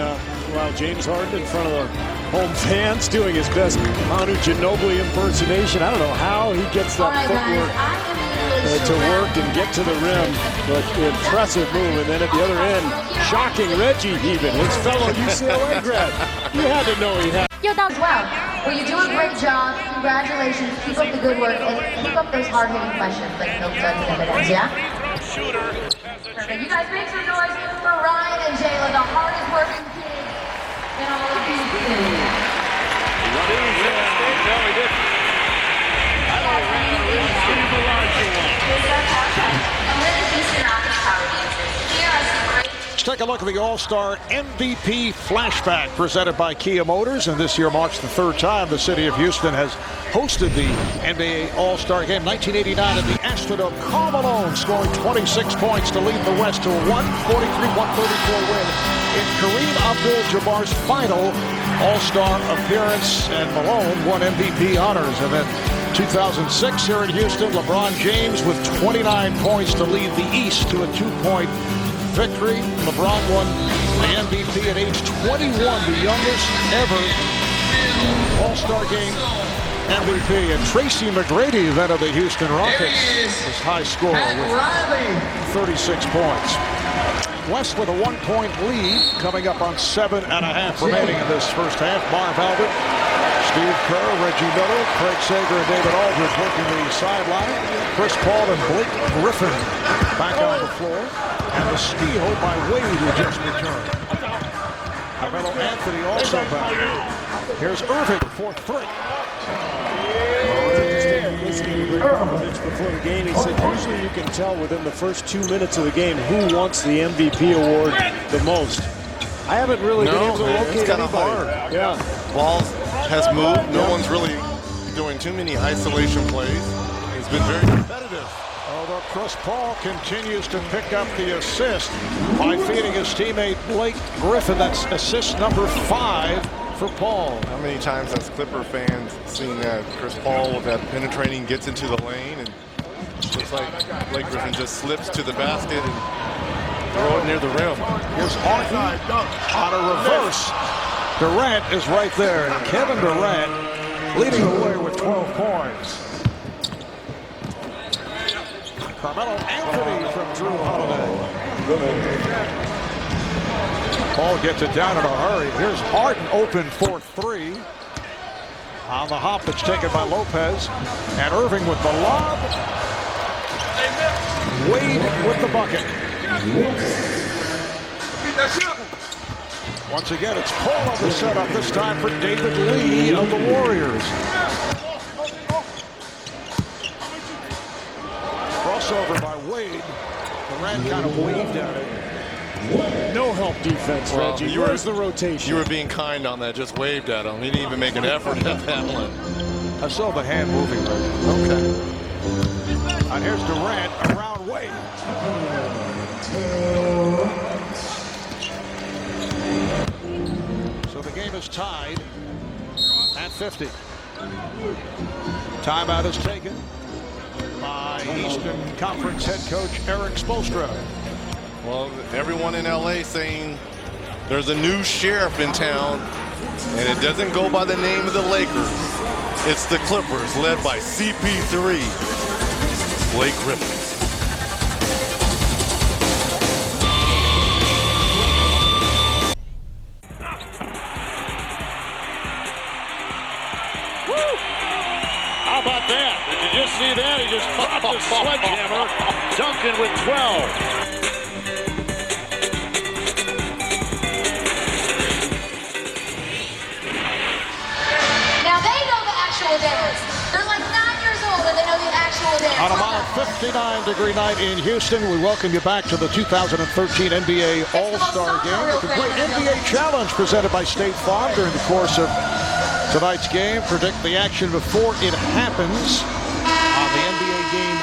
Well, James Harden in front of the home fans doing his best Manu Ginobili impersonation. I don't know how he gets that footwork to work and get to the rim, but impressive move. And then at the other end, shocking Reggie even, his fellow UCLA grad. You had to know he had. Yo, that's well. Well, you do a great job. Congratulations. Keep up the good work and keep up those hard-hitting questions like Milk Duds and M&M's, yeah? Perfect. You guys make some noise for Ryan and Jayla, the hardest working kids in all of Houston. No, he didn't. I don't know. Houston Rockets Power Dancers. Here are some great take a look at the All-Star MVP Flashback presented by Kia Motors. And this year marks the third time the city of Houston has hosted the NBA All-Star Game. 1989 at the Astrodome, Karl Malone scoring 26 points to lead the West to a 143-134 win in Kareem Abdul-Jabbar's final All-Star appearance. And Malone won MVP honors. And then 2006 here in Houston, LeBron James with 29 points to lead the East to a 2-point victory. LeBron won the MVP at age 21, the youngest ever All-Star Game MVP. And Tracy McGrady, then of the Houston Rockets, was high scorer with 36 points. West with a 1-point lead, coming up on 7.5 remaining in this first half. Marv Albert, Steve Kerr, Reggie Miller, Craig Sager, and David Aldridge working the sideline. Chris Paul and Blake Griffin back on the floor. And the steal by Wade, who just returned. Carmelo Anthony also back. Here's Irving for 3. Before the game, he said usually you can tell within the first 2 minutes of the game who wants the MVP award the most. I haven't really been able to locate it's kind of anybody. hard. Yeah. Ball has moved. No one's really doing too many isolation plays. It's been very competitive. Although Chris Paul continues to pick up the assist by feeding his teammate Blake Griffin. That's assist number 5 for Paul. How many times has Clipper fans seen that Chris Paul with that penetrating gets into the lane and looks like Blake Griffin just slips to the basket and throw it near the rim. Here's Harden on a reverse. Durant is right there, and Kevin Durant leading the way with 12 points. Carmelo Anthony from Drew Holiday. Paul gets it down in a hurry. Here's Harden open for 3. On the hop, it's taken by Lopez. And Irving with the lob. Wade with the bucket. Once again, it's Paul on the setup, this time for David Lee of the Warriors. Crossover by Wade. Durant kind of waved at it. No help defense, well, Reggie. Where's the rotation? You were being kind on that, just waved at him. He didn't even make an effort at that one. I saw the hand moving, Reggie. Okay. And here's Durant around Wade. So the game is tied at 50. Timeout is taken by Eastern Conference head coach Eric Spoelstra. Well, everyone in LA saying there's a new sheriff in town, and it doesn't go by the name of the Lakers. It's the Clippers, led by CP3, Blake Griffin. How about that? Did you just see that? He just popped the sledgehammer. Duncan with 12. Dance. They're like 9 years old and they know the actual dance. On a mild 59-degree night in Houston, we welcome you back to the 2013 NBA All-Star Game with the great NBA Challenge presented by State Farm. During the course of tonight's game, predict the action before it happens on the NBA Game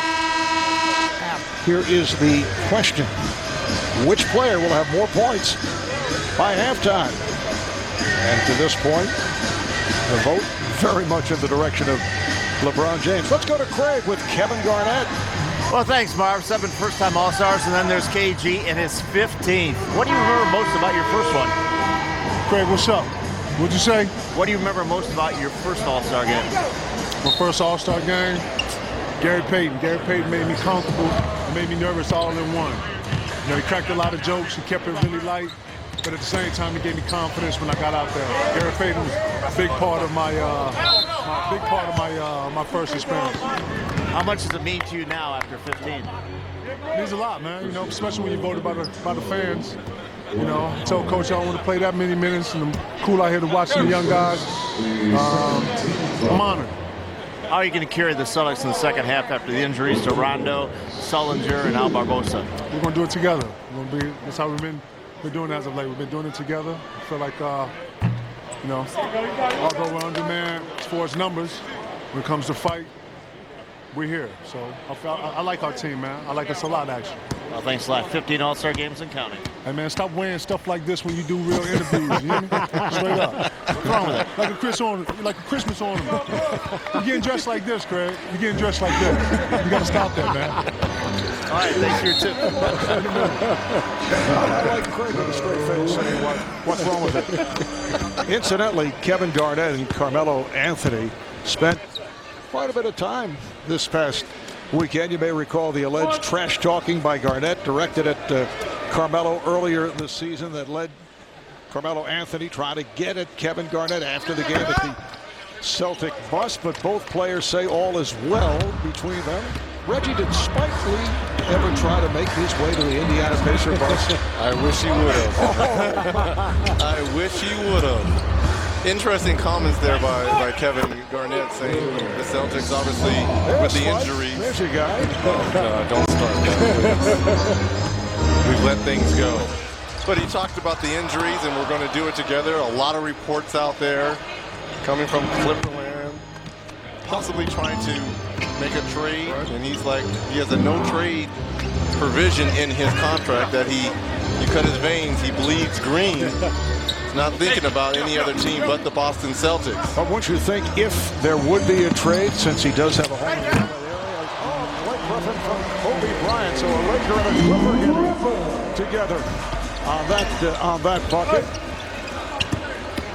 app. Here is the question. Which player will have more points by halftime? And to this point, the vote very much in the direction of LeBron James. Let's go to Craig with Kevin Garnett. Well, thanks, Marv. 7 first-time All-Stars, and then there's KG in his 15th. What do you remember most about your first one? Craig, what's up? What'd you say? What do you remember most about your first All-Star game? My first All-Star game? Gary Payton. Gary Payton made me comfortable and made me nervous all in one. You know, he cracked a lot of jokes. He kept it really light. But at the same time, he gave me confidence when I got out there. Gary Payton was a big part of my my first experience. How much does it mean to you now after 15? It means a lot, man. You know, especially when you're voted by the fans. You know, I told Coach I don't want to play that many minutes, and I'm cool out here to watch the young guys. I'm honored. How are you going to carry the Celtics in the second half after the injuries to Rondo, Sullinger, and Al Barbosa? We're going to do it together. That's how we've been been doing it as of late. We've been doing it together. I feel like, you know, although we're undermanned as far as numbers, when it comes to fight, we're here. So I like our team, man. I like us a lot, actually. Well, thanks a lot. 15 All-Star games and counting. Hey, man, stop wearing stuff like this when you do real interviews. You hear me? Straight up. What's wrong with it? Like a Christmas ornament. You're getting dressed like this, Craig. You're getting dressed like this. You got to stop that, man. All right, thanks for your tip. I like Craig with a straight face saying what's wrong with it. Incidentally, Kevin Garnett and Carmelo Anthony spent quite a bit of time this past weekend. You may recall the alleged trash talking by Garnett directed at Carmelo earlier this season that led Carmelo Anthony trying to get at Kevin Garnett after the game at the Celtic bus, but both players say all is well between them. Reggie, did Spike Lee ever try to make his way to the Indiana Pacer bus? I wish he would have. I wish he would have. Interesting comments there by Kevin Garnett saying the Celtics obviously with the injuries. There's your guy. Oh, God, don't start that. We've let things go. But he talked about the injuries, and we're going to do it together. A lot of reports out there coming from Clipperland, possibly trying to make a trade, and he's like, he has a no-trade provision in his contract that you cut his veins, he bleeds green. He's not thinking about any other team but the Boston Celtics. But won't you think if there would be a trade, since he does have a home run in the area, Blake Griffin from Kobe Bryant, so a Laker and a Clipper getting together on that bucket.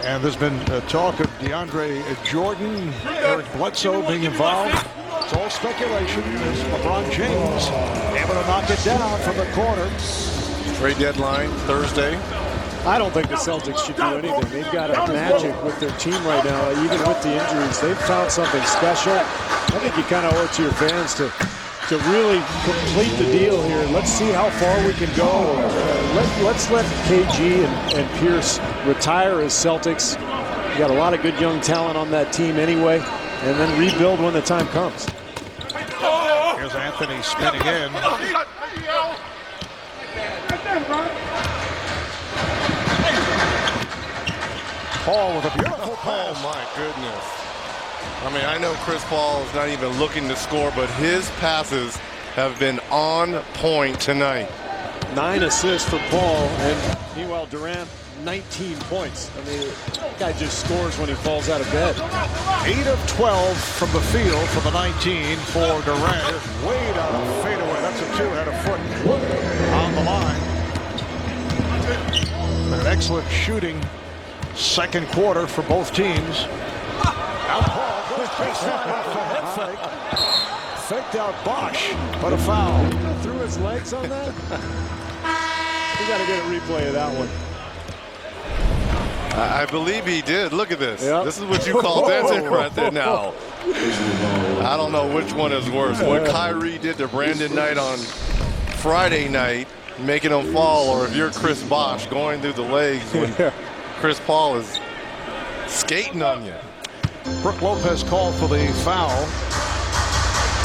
And there's been talk of DeAndre Jordan, Eric Bledsoe being involved. It's all speculation. As LeBron James able to knock it down from the corner. Trade deadline Thursday. I don't think the Celtics should do anything. They've got a magic with their team right now, even with the injuries. They've found something special. I think you kind of owe it to your fans to really complete the deal here. Let's see how far we can go. Let's let KG and Pierce retire as Celtics. You got a lot of good young talent on that team anyway, and then rebuild when the time comes. Here's Anthony spinning in. Paul with a beautiful pass. Oh my goodness. I mean, I know Chris Paul is not even looking to score, but his passes have been on point tonight. 9 assists for Paul, and meanwhile Durant 19 points. I mean, that guy just scores when he falls out of bed. 8 of 12 from the field for the 19 for Durant. Wade on a fadeaway. That's a 2, had a foot on the line. An excellent shooting second quarter for both teams. Now Paul goes baseline off the head fake. Faked out Bosch, but a foul. Threw his legs on that? We got to get a replay of that one. I believe he did. Look at this. Yep. This is what you call dancing right there now. I don't know which one is worse. What Kyrie did to Brandon Knight on Friday night, making him fall, or if you're Chris Bosch going through the legs when Chris Paul is skating on you. Brook Lopez called for the foul.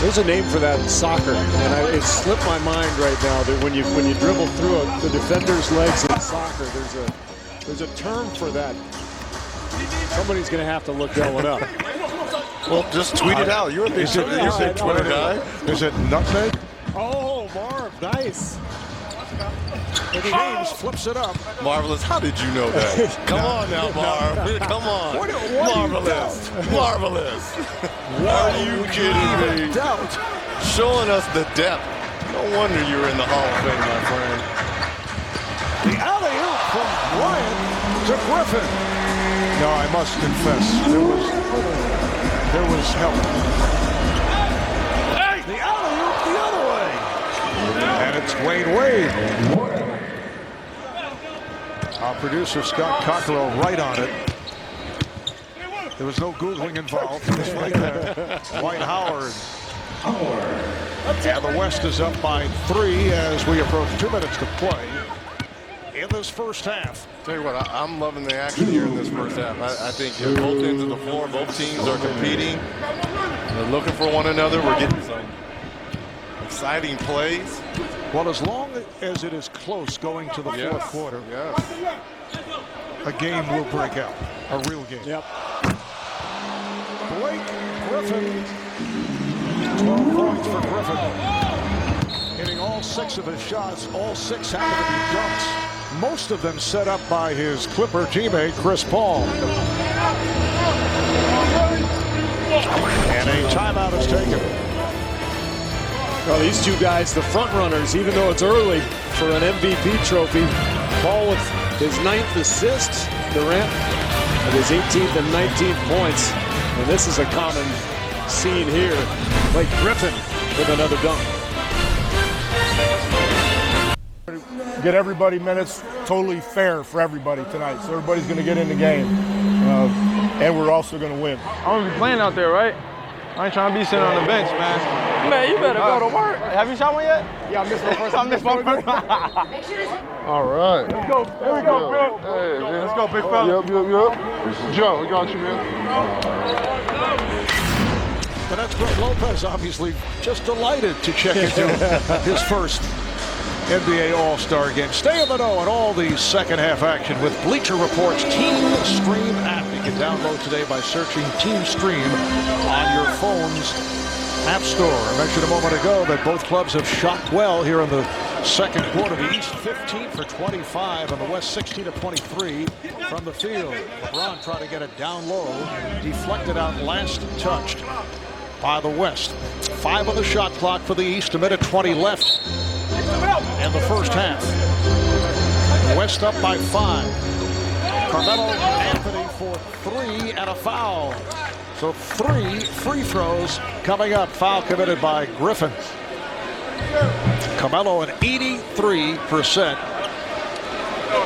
There's a name for that in soccer, and it slipped my mind right now that when you dribble through the defender's legs in soccer, there's a term for that. Somebody's going to have to look that one up. Well, just tweet it out. You're a big Twitter guy. Is it nutmeg? Oh, Marv, nice. And James flips it up. Marvelous. How did you know that? Come on now, Marv. Come on. Marvelous. Marvelous. Are you kidding me? Showing us the depth. No wonder you're in the Hall of Fame, my friend. The alley-oop from Bryant to Griffin. No, I must confess, there was help. The alley-oop the other way. And it's Wade. Our producer, Scott Cockrell, right on it. There was no Googling involved. It was right there. Dwight Howard. And the West is up by 3 as we approach 2 minutes to play in this first half. Tell you what, I'm loving the action here in this first half. I think at both ends of the floor, both teams are competing. They're looking for one another. We're getting some exciting plays. Well, as long as it is close going to the fourth quarter, a game will break out, a real game. Yep. Blake Griffin, 12 points for Griffin. Hitting all 6 of his shots, all 6 happen to be dunks. Most of them set up by his Clipper teammate, Chris Paul. And a timeout is taken. Well, these two guys, the front runners, even though it's early for an MVP trophy. Paul with his 9th assist, Durant with his 18th and 19th points. And this is a common scene here. Blake Griffin with another dunk. Get everybody minutes, totally fair for everybody tonight. So everybody's going to get in the game. And we're also going to win. I'm going to be playing out there, right? I ain't trying to be sitting on the bench, man. Man, you better go to work. Have you shot one yet? Yeah, I missed my first. I missed my first. All right. Let's go. There we go, bro. Hey, man. Let's go, big fella. Yep. Joe, we got you, man. And that's Brett Lopez, obviously just delighted to check into his first NBA All-Star game. Stay in the know on all the second half action with Bleacher Report's Team Stream app. You can download today by searching Team Stream on your phone's app store. I mentioned a moment ago that both clubs have shot well here in the second quarter. The East 15 for 25 and the West 16 of 23 from the field. LeBron tried to get it down low, deflected out last touched by the West. 5 on the shot clock for the East, a minute 20 left in the first half. West up by 5. Carmelo Anthony for 3 and a foul. So 3 free throws coming up. Foul committed by Griffin. Carmelo an 83%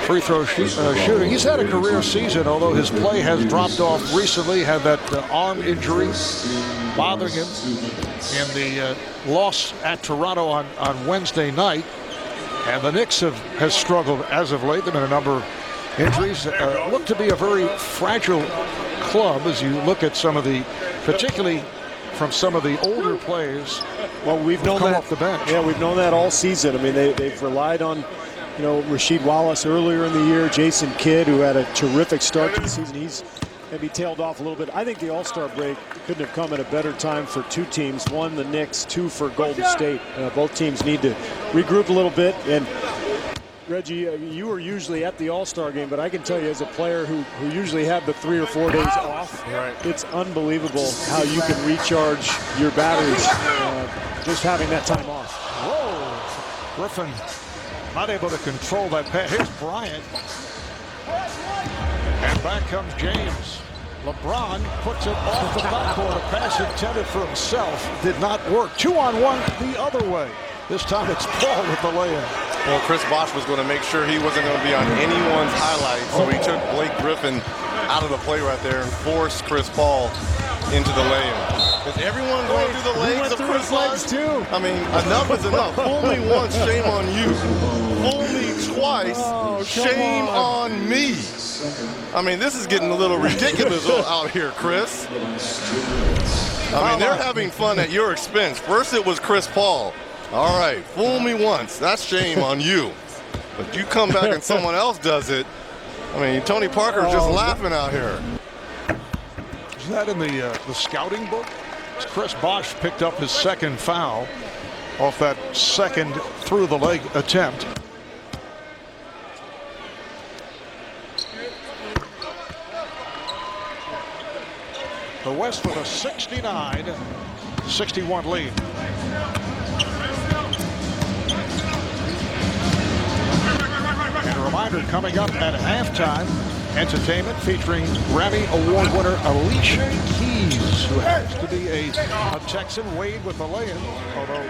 free throw shooting. He's had a career season, although his play has dropped off recently. Had that arm injury bothering him in the loss at Toronto on Wednesday night. And the Knicks has struggled as of late. There have been a number of injuries. Look to be a very fragile club as you look at some of the, particularly from some of the older players. Well, we've known that off the bench. Yeah, we've known that all season. I mean, they've relied on, Rasheed Wallace earlier in the year, Jason Kidd, who had a terrific start to the season. He's maybe tailed off a little bit. I think the All-Star break couldn't have come at a better time for 2 teams. 1, the Knicks, 2 for Golden State. Both teams need to regroup a little bit. And Reggie, you were usually at the All-Star game, but I can tell you as a player who usually have the 3 or 4 days off, it's unbelievable how you can recharge your batteries just having that time off. Whoa! Griffin not able to control that pass. Here's Bryant. And back comes James. LeBron puts it off the backcourt. A pass intended for himself did not work. 2-on-1 the other way. This time it's Paul with the layup. Well, Chris Bosh was going to make sure he wasn't going to be on anyone's highlight, so he took Blake Griffin out of the play right there and forced Chris Paul into the lay-in. Is everyone going through the legs of Chris Bosh? Too. I mean, enough is enough. Fool me once, shame on you. Fool me twice, shame on me. I mean, this is getting a little ridiculous out here, Chris. I mean, they're having fun at your expense. First it was Chris Paul. All right, fool me once. That's shame on you. But you come back and someone else does it. I mean, Tony Parker's just laughing out here. Is that in the scouting book? Chris Bosh picked up his second foul off that second through the leg attempt. The West with a 69-61 lead. And a reminder coming up at halftime, entertainment featuring Grammy Award winner Alicia Keys, who happens to be a Texan. Wade with the lay-in, although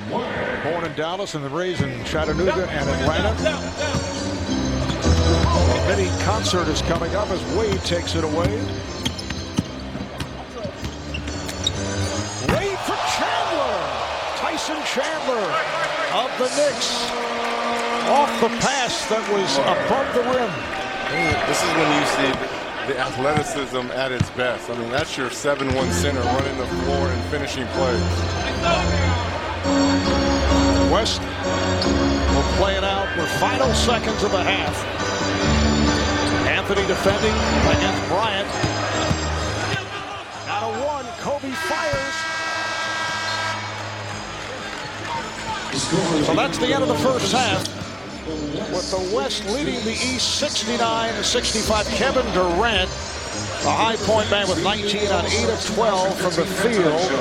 born in Dallas and then raised in Chattanooga and Atlanta. A mini concert is coming up as Wade takes it away. Wade for Chandler. Tyson Chandler of the Knicks. Off the pass that was above the rim. This is when you see the athleticism at its best. I mean, that's your 7-1 center running the floor and finishing plays. West play it out. We're final seconds of the half. Anthony defending against Bryant. Out of one, Kobe fires. So that's the end of the first half, with the West leading the East 69-65. Kevin Durant, a high point man, with 19 on 8 of 12 from the field.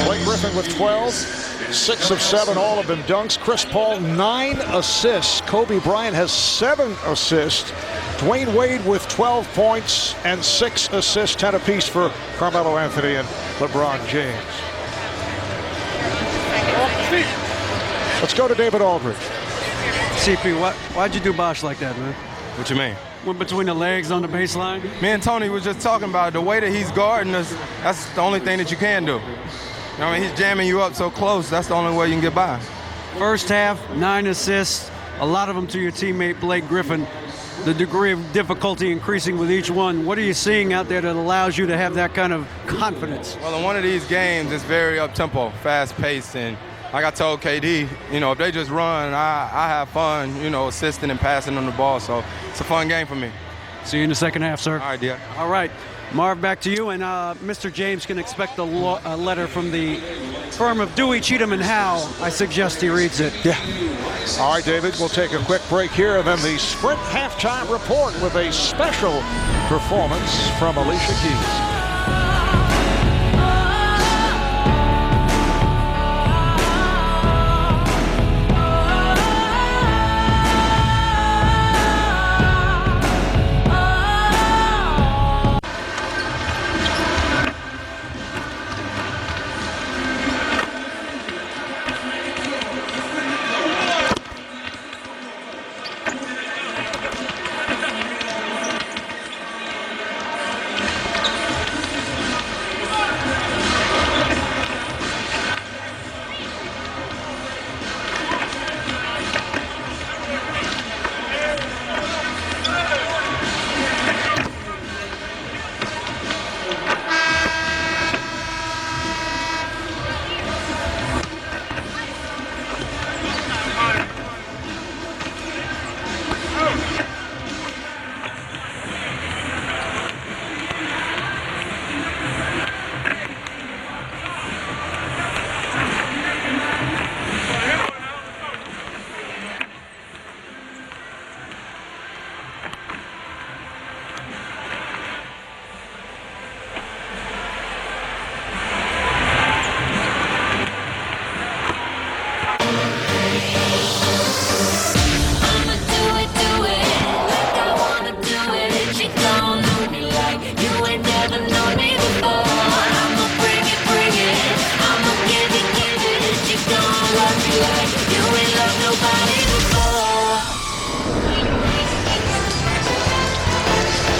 Blake Griffin with 12, 6 of 7, all have been dunks. Chris Paul, 9 assists. Kobe Bryant has 7 assists. Dwayne Wade with 12 points and 6 assists, 10 apiece for Carmelo Anthony and LeBron James. Let's go to David Aldridge. CP, why'd you do Bosh like that, man? What you mean? Went between the legs on the baseline? Me and Tony was just talking about it. The way that he's guarding us, that's the only thing that you can do. I mean, he's jamming you up so close, that's the only way you can get by. First half, 9 assists, a lot of them to your teammate Blake Griffin. The degree of difficulty increasing with each one. What are you seeing out there that allows you to have that kind of confidence? Well, in one of these games, it's very up-tempo, fast-paced, and like I told KD, if they just run, I have fun, assisting and passing on the ball. So it's a fun game for me. See you in the second half, sir. All right, dear. All right. Marv, back to you. And Mr. James can expect a letter from the firm of Dewey, Cheatham, and Howe. I suggest he reads it. Yeah. All right, David, we'll take a quick break here, and then the Sprint halftime report with a special performance from Alicia Keys.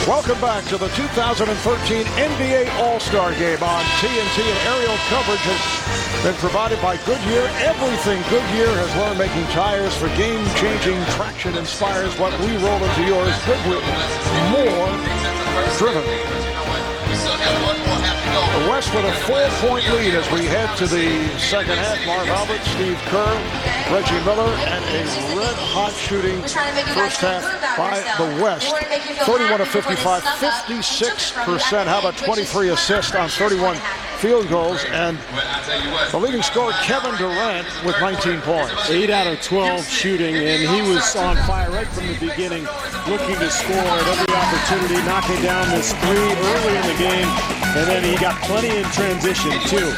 Welcome back to the 2013 NBA All-Star Game on TNT, and aerial coverage has been provided by Goodyear. Everything Goodyear has learned making tires for game-changing traction inspires what we roll into yours. Goodyear, more driven. The West with a 4-point lead as we head to the second half. Marv Albert, Steve Kerr, Reggie Miller, and a red-hot shooting first half by the West. 31 of 55, 56%. How about 23 assists on 31 field goals? And the leading scorer, Kevin Durant, with 19 points. 8 out of 12 shooting, and he was on fire right from the beginning, looking to score at every opportunity, knocking down this three early in the game, and then he got plenty in transition, too.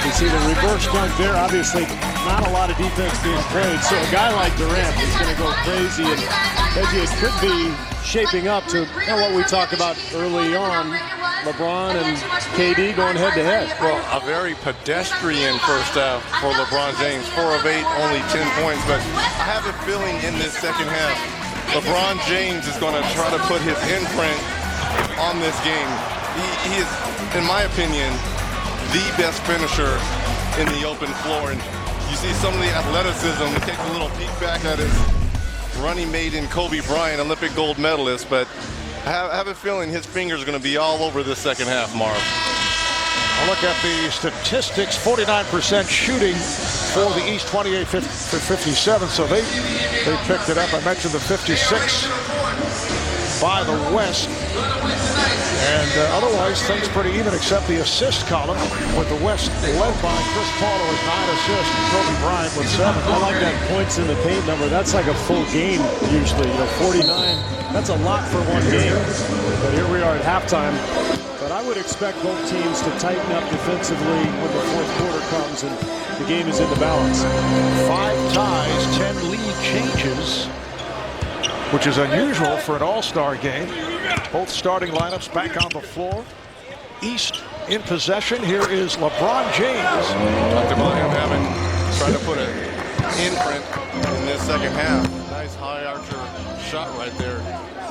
You see the reverse dunk there. Obviously, not a lot of defense being played, so a guy like Durant is going to go crazy, and it could be shaping up to what we talked about early on, LeBron and KD going head-to-head. Well, a very pedestrian first half for LeBron James. 4 of 8, only 10 points, but I have a feeling in this second half, LeBron James is going to try to put his imprint on this game. He is, in my opinion, the best finisher in the open floor. And you see some of the athleticism. We take a little peek back at his running mate in Kobe Bryant, Olympic gold medalist, but I have a feeling his fingers are going to be all over this second half, Marv. I'll look at the statistics. 49% shooting for the East, 28-57. So they picked it up. I mentioned the 56 by the West. And otherwise, things pretty even except the assist column with the West led by Chris Paul with 9 assists and Kobe Bryant with 7. I like that points in the paint number. That's like a full game usually. 49. That's a lot for one game. But here we are at halftime. But I would expect both teams to tighten up defensively when the fourth quarter comes and the game is in the balance. 5 ties, 10 lead changes, which is unusual for an all-star game. Both starting lineups back on the floor. East in possession. Here is LeBron James. Talked about him trying to put an imprint in this second half. Nice high archer shot right there.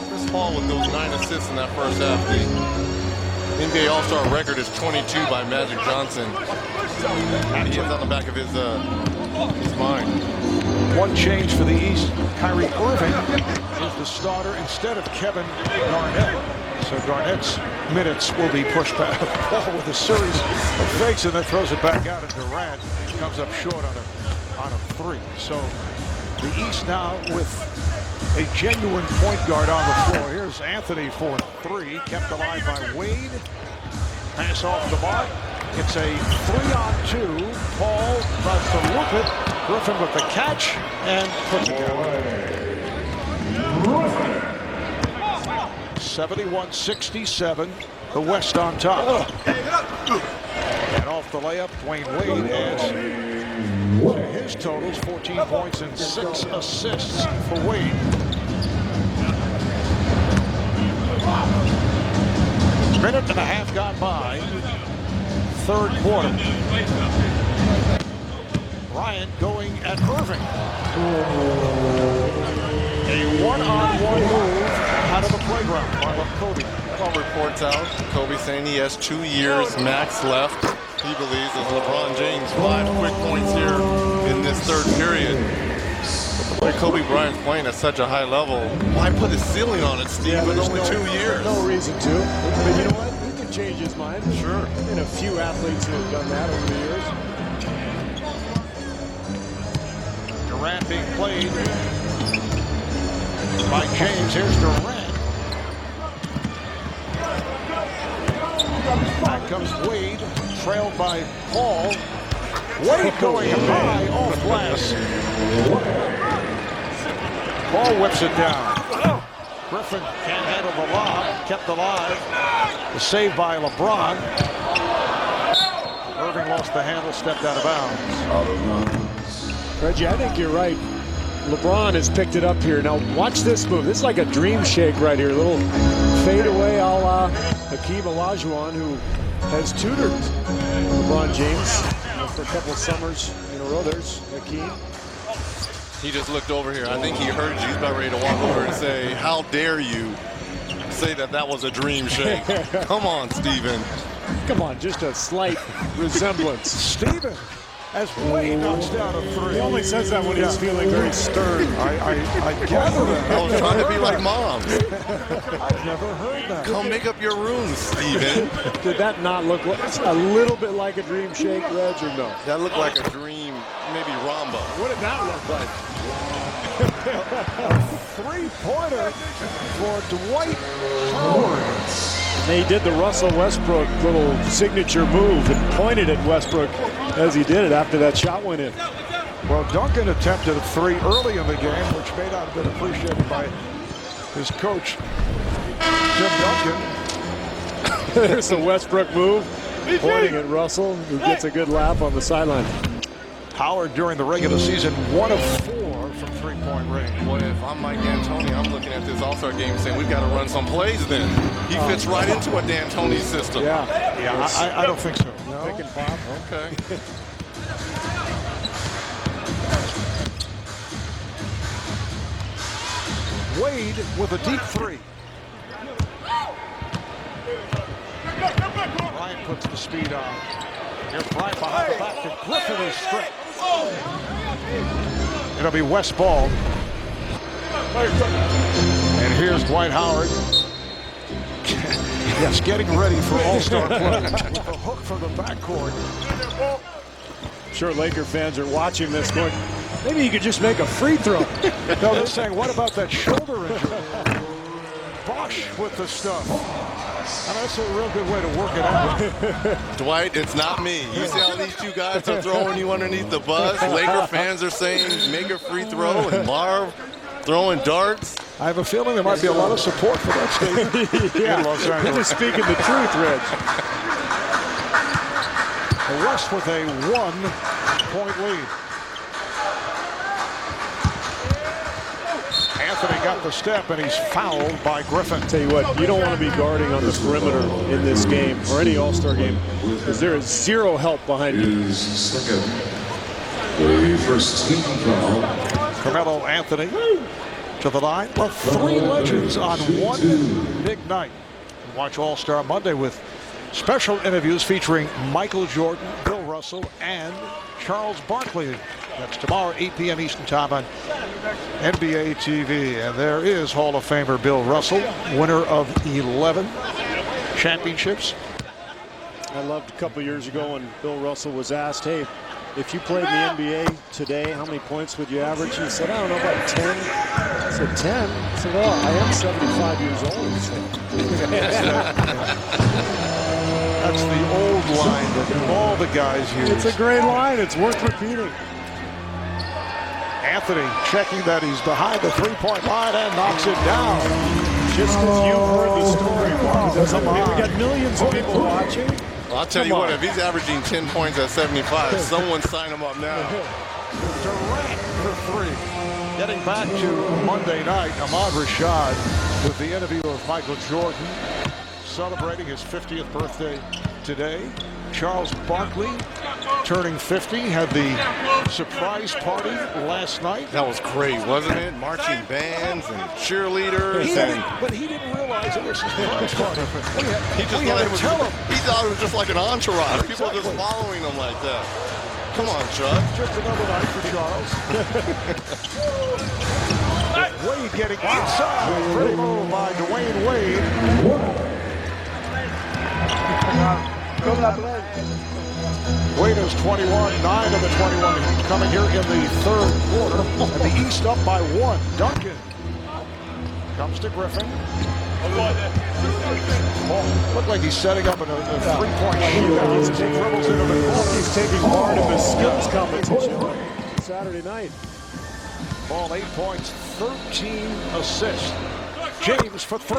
Chris Paul with those 9 assists in that first half. The NBA All-Star record is 22 by Magic Johnson. And he is on the back of his mind. One change for the East. Kyrie Irving is the starter instead of Kevin Garnett. So Garnett's minutes will be pushed back. Paul with a series of fakes and then throws it back out, and Durant comes up short on a 3. So the East now with a genuine point guard on the floor. Here's Anthony for 3, kept alive by Wade. Pass off the mark. It's a 3-on-2. Paul tries to loop it. Griffin with the catch and puts it down. 71-67. The West on top. And off the layup, Dwayne Wade adds to his totals 14 points and 6 assists for Wade. Minute and a half gone by. Third quarter. Bryant going at Irving. A one-on-one move out of the playground by Kobe. Well, reports out, Kobe saying he has 2 years max left. He believes as LeBron James 5 quick points here in this third period. But the way Kobe Bryant's playing at such a high level, why put a ceiling on it, Steve, with only 2 years? No reason to. But you know what? He can change his mind. Sure. And a few athletes who have done that over the years. Durant being played by James. Here's Durant. Back comes Wade, trailed by Paul. Wade going high off glass. Paul whips it down. Griffin can't handle the lob. Kept alive. The save by LeBron. Irving lost the handle, stepped out of bounds. Reggie, I think you're right. LeBron has picked it up here. Now watch this move. This is like a dream shake right here. A little fadeaway a la Hakeem Olajuwon, who has tutored LeBron James for a couple of summers in a row. There's Hakeem. He just looked over here. I think he heard you. He's about ready to walk over and say, how dare you say that was a dream shake. Come on, Steven. Come on, just a slight resemblance. Steven, as Wade knocks down a 3. He only says that when he's feeling very stern. I gather that. I was trying to be like Mom. I've never heard that. Come make up your room, Steven. Did that not look like a little bit like a dream shake, Reg, or no? That looked like a dream, maybe Ramba. What did that look like? A 3-pointer for Dwight Howard. He did the Russell Westbrook little signature move and pointed at Westbrook as he did it after that shot went in. Well, Duncan attempted a 3 early in the game, which may not have been appreciated by his coach, Tim Duncan. There's the Westbrook move, pointing at Russell, who gets a good laugh on the sideline. Howard during the regular season, 1 of 4 from 3-point range. Boy, if I'm Mike D'Antoni, I'm looking at this All-Star game saying we've got to run some plays then. He fits right into a D'Antoni system. Yeah, I don't think so. No? Pick and pop. Okay. Wade with a deep 3. Bryant puts the speed on. Here's Bryant behind the back to Griffin is stripped. It'll be West ball. And here's Dwight Howard. Yes, getting ready for All-Star play with a hook from the backcourt. I'm sure Laker fans are watching this going, maybe you could just make a free throw. No, they're saying, what about that shoulder injury? Bosch with the stuff. I mean, that's a real good way to work it out. Dwight, it's not me. You see how these two guys are throwing you underneath the bus? Laker fans are saying, make a free throw, and Marv throwing darts. I have a feeling there might be a lot of support for that statement in Los Angeles. Just speaking the truth, Reg. The West with a 1-point lead. Anthony got the step, and he's fouled by Griffin. Tell you what, you don't want to be guarding on the perimeter in this game or any All-Star game because there is zero help behind you. First team foul. Carmelo Anthony to the line. Well, 3 legends on one big night. Watch All-Star Monday with special interviews featuring Michael Jordan, Bill Russell, and Charles Barkley. That's tomorrow, 8 p.m. Eastern Time on NBA TV. And there is Hall of Famer Bill Russell, winner of 11 championships. I loved a couple years ago when Bill Russell was asked, hey, if you played in the NBA today, how many points would you average? He said, I don't know, about 10. I said, 10? I said, well, I am 75 years old. That's the old line that all the guys use. It's a great line. It's worth repeating. Anthony checking that he's behind the three-point line and knocks it down. Just as you heard the story. We got millions of people watching. Well, I'll tell you what, if he's averaging 10 points at 75, someone sign him up now. Durant for 3. Getting back to Monday night, Ahmad Rashad with the interview of Michael Jordan, celebrating his 50th birthday today. Charles Barkley turning 50, had the surprise party last night. That was great, wasn't it? Marching bands and cheerleaders. But he didn't realize it was his surprise party. He thought it was just like an entourage. People are just following him like that. Come on, Chuck. Just another night for Charles. Wade getting inside. Pretty move by Dwayne Wade. Wade is 21, 9 of the 21 coming here in the third quarter. And the East up by 1. Duncan comes to Griffin. Looked like he's setting up a three-point shootout. He dribbles into the corner. He's taking part of the skills competition Saturday night. Ball 8 points, 13 assists. James for 3.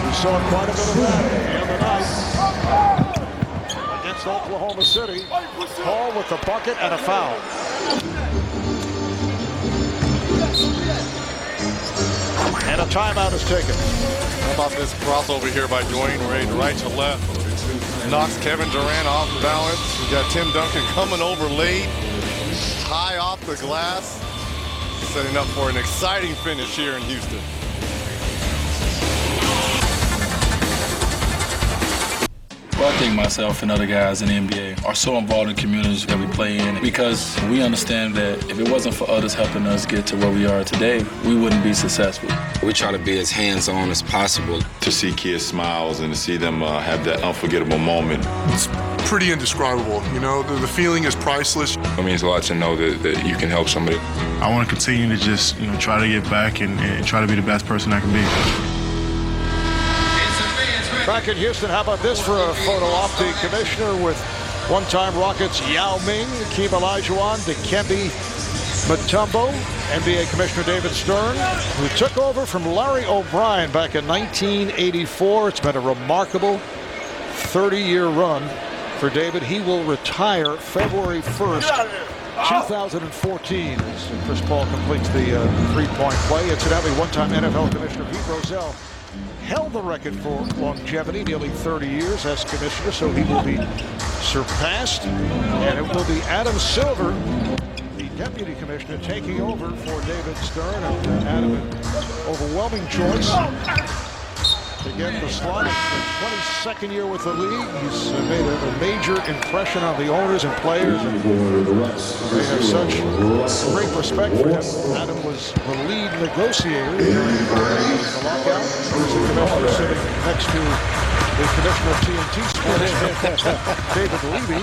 We saw quite a bit of that in the night against Oklahoma City. Hall with the bucket and a foul. And a timeout is taken. How about this crossover here by Dwayne Wade, right to left. Knocks Kevin Durant off balance. We got Tim Duncan coming over late, high off the glass, setting up for an exciting finish here in Houston. Well, I think myself and other guys in the NBA are so involved in communities that we play in because we understand that if it wasn't for others helping us get to where we are today, we wouldn't be successful. We try to be as hands-on as possible. To see kids' smiles and to see them have that unforgettable moment. It's pretty indescribable, you know, the feeling is priceless. It means a lot to know that you can help somebody. I want to continue to just, try to get back and try to be the best person I can be. Back in Houston, how about this for a photo op? The commissioner with one-time Rockets Yao Ming, Hakeem Olajuwon, Dikembe Mutombo, NBA Commissioner David Stern, who took over from Larry O'Brien back in 1984. It's been a remarkable 30-year run for David. He will retire February 1st, 2014, as Chris Paul completes the three-point play. Incidentally, one-time NFL Commissioner Pete Rozelle held the record for longevity, nearly 30 years as commissioner, so he will be surpassed. And it will be Adam Silver, the deputy commissioner, taking over for David Stern. And Adam, an overwhelming choice. to get the slot. His 22nd year with the league. He's made a major impression on the owners and players, and they have such great respect for him. Adam was the lead negotiator during the lockout. He was the commissioner sitting next to the commissioner of TNT Sports, David Levy.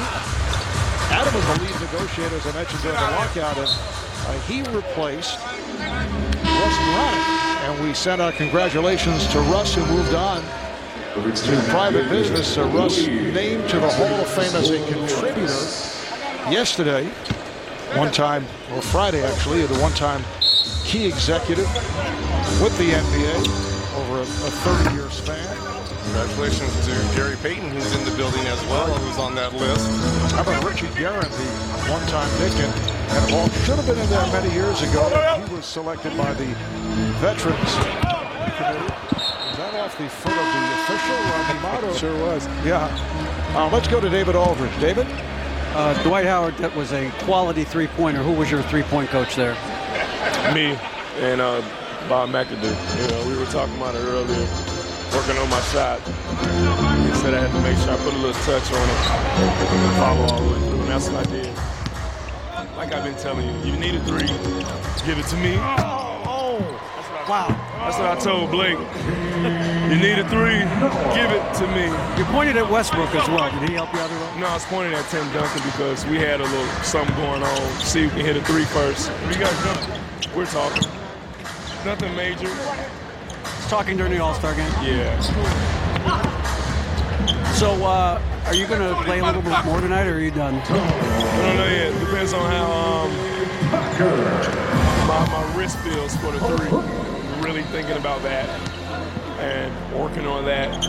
Adam was the lead negotiator, as I mentioned, during the lockout, and he replaced Russ Braddock. And we sent our congratulations to Russ, who moved on to private business. Russ named to the Hall of Fame as a contributor yesterday. One time, or Friday actually, the one-time key executive with the NBA over a 30-year span. Congratulations to Gary Payton, who's in the building as well, who's on that list. How about Richie Guerin, the one-time Knick, and all should have been in there many years ago. He was selected by the Veterans Committee. Is that off the foot of the official, the motto? Sure was. Yeah. Let's go to David Aldridge. David? Dwight Howard, that was a quality three-pointer. Who was your three-point coach there? Me and Bob McAdoo. You know, we were talking about it earlier. Working on my shot. He said I had to make sure I put a little touch on it and follow all the way through, and that's what I did. Like I've been telling you, you need a three, give it to me. Wow. That's what I told Blake. You need a three, give it to me. You pointed at Westbrook as well. Did he help you out at all? No, I was pointing at Tim Duncan because we had a little something going on. See if we can hit a three first. What you guys doing? We're talking. Nothing major. Talking during the All-Star game? Yeah. So, are you going to play a little bit more tonight, or are you done? I don't know yet. Depends on how my wrist feels for the three. I'm really thinking about that and working on that.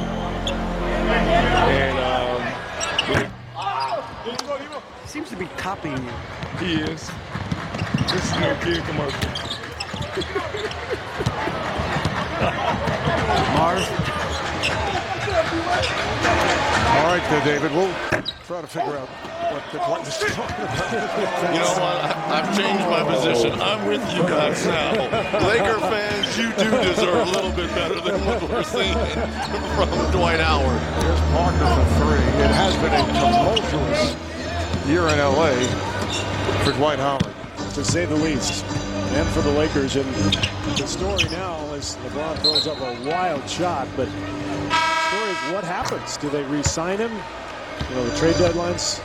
And he seems to be copying you. He is. This is no kid commercial. Mars. All right, there, David. We'll try to figure out what the clock is talking about. You know what? I've changed my position. I'm with you guys now. Laker fans, you do deserve a little bit better than what we're seeing from Dwight Howard. Here's Parker for three. It has been a tumultuous year in L.A. for Dwight Howard, to say the least, and for the Lakers. And the story now is LeBron throws up a wild shot, but the story is what happens? Do they re-sign him? You know, the trade deadline's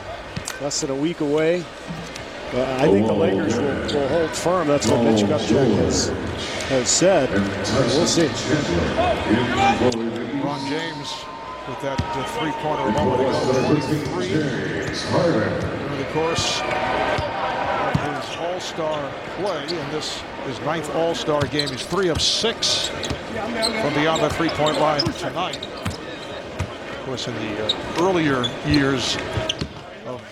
less than a week away. I think the Lakers will hold firm. That's what Mitch Kupchak has said. We'll see. LeBron James with that three-pointer moment ago. Over the course of his All-Star play, and this is his 9th All-Star game. He's 3 of 6 from beyond the three-point line tonight. Of course, in the earlier years of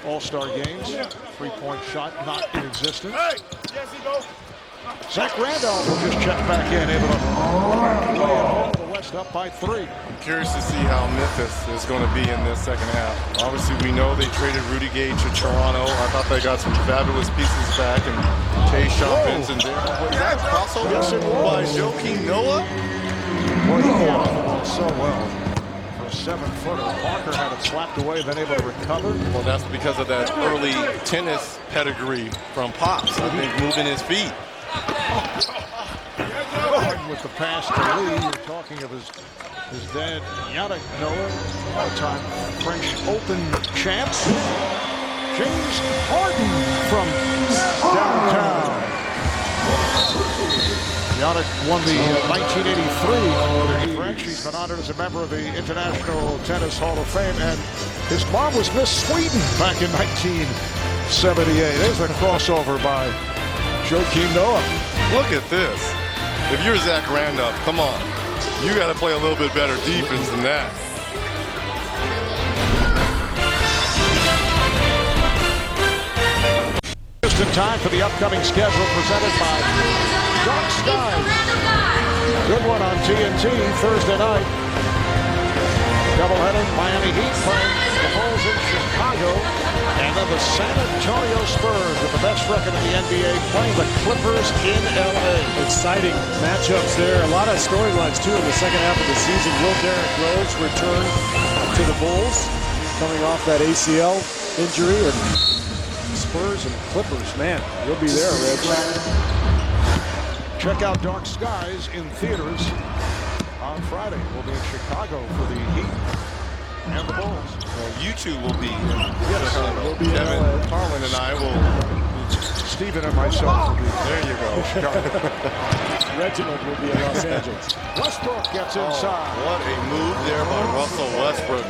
All-Star games, three-point shot not in existence. Zach Randolph will just check back in, able to play at home. The West up by 3. I'm curious to see how Memphis is going to be in this second half. Obviously, we know they traded Rudy Gay to Toronto. I thought they got some fabulous pieces back, and Tayshaun Benson there. Was that crossover by Joakim Noah? Boy, he fought so well. For a 7-footer, Parker had it slapped away, then able to recover. Well, that's because of that early tennis pedigree from Pops. I think moving his feet. With the pass to Lee, you're talking of his dad, Yannick Noah, all-time French Open champ. James Harden from downtown. Yannick won the 1983 French. He's been honored as a member of the International Tennis Hall of Fame, and his mom was Miss Sweden back in 1978. There's a crossover by Joakim Noah. Look at this. If you're Zach Randolph, come on. You got to play a little bit better defense than that. Just in time for the upcoming schedule presented by Dark Skies. Good one on TNT Thursday night. Doubleheader, Miami Heat playing the Bulls in Chicago. And then the San Antonio Spurs with the best record in the NBA playing the Clippers in LA. Exciting matchups there. A lot of storylines too in the second half of the season. Will Derrick Rose return to the Bulls coming off that ACL injury? And Spurs and Clippers, man, you'll be there, Reg. Check out Dark Skies in theaters on Friday. We'll be in Chicago for the Heat and the Bulls. Well, you two will be. Yes, we'll be Kevin, in LA. Carlin, and I will. Stephen and myself will be. There you go. Reginald will be in Los Angeles. Westbrook gets inside. What a move there by Russell Westbrook.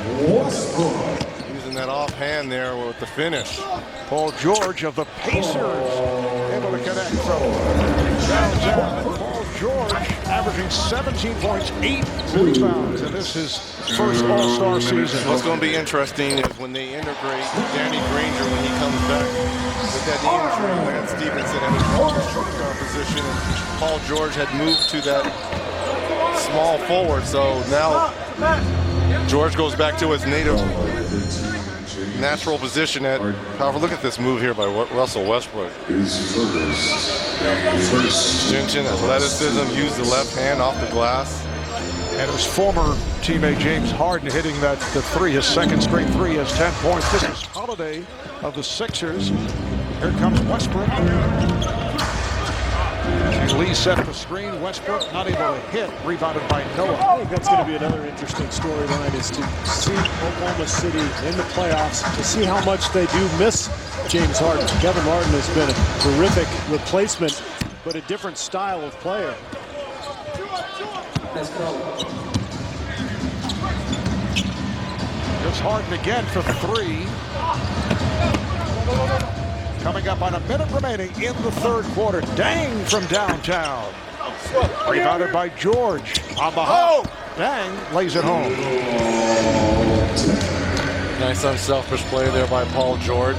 Using that offhand there with the finish. Paul George of the Pacers able to connect from downtown. Paul George averaging 17 points, 8 rebounds, and this is his first All-Star season. What's going to be interesting is when they integrate Danny Granger when he comes back with that injury. Lance Stevenson in the shooting guard position, and Paul George had moved to that small forward. So now George goes back to his native natural position at, however, look at this move here by Russell Westbrook. Extension, athleticism, use the left hand off the glass. And his former teammate James Harden hitting the three, his second straight three, has 10 points. This is Holiday of the Sixers. Here comes Westbrook. Lee set the screen. Westbrook not able to hit. Rebounded by Noah. I think that's going to be another interesting storyline, is to see Oklahoma City in the playoffs, to see how much they do miss James Harden. Kevin Martin has been a terrific replacement, but a different style of player. Here's Harden again for three. Coming up on a minute remaining in the third quarter. Dang from downtown. Rebounded by George on the hop. Dang lays it home. Nice unselfish play there by Paul George.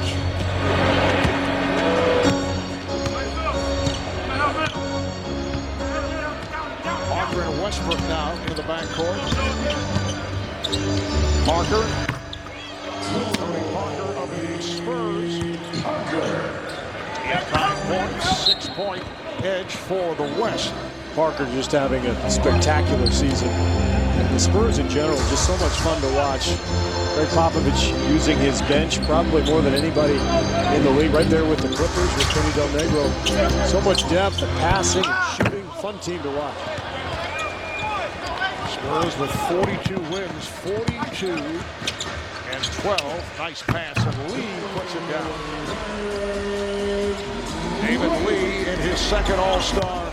Parker and Westbrook now into the backcourt. Parker. Parker of the Spurs. 6-point edge for the West. Parker just having a spectacular season. And the Spurs in general, just so much fun to watch. Greg Popovich using his bench probably more than anybody in the league. Right there with the Clippers, with Kenny Del Negro. So much depth, and passing, and shooting. Fun team to watch. Spurs with 42 wins, 42 and 12. Nice pass, and Lee puts it down. David Lee in his second All-Star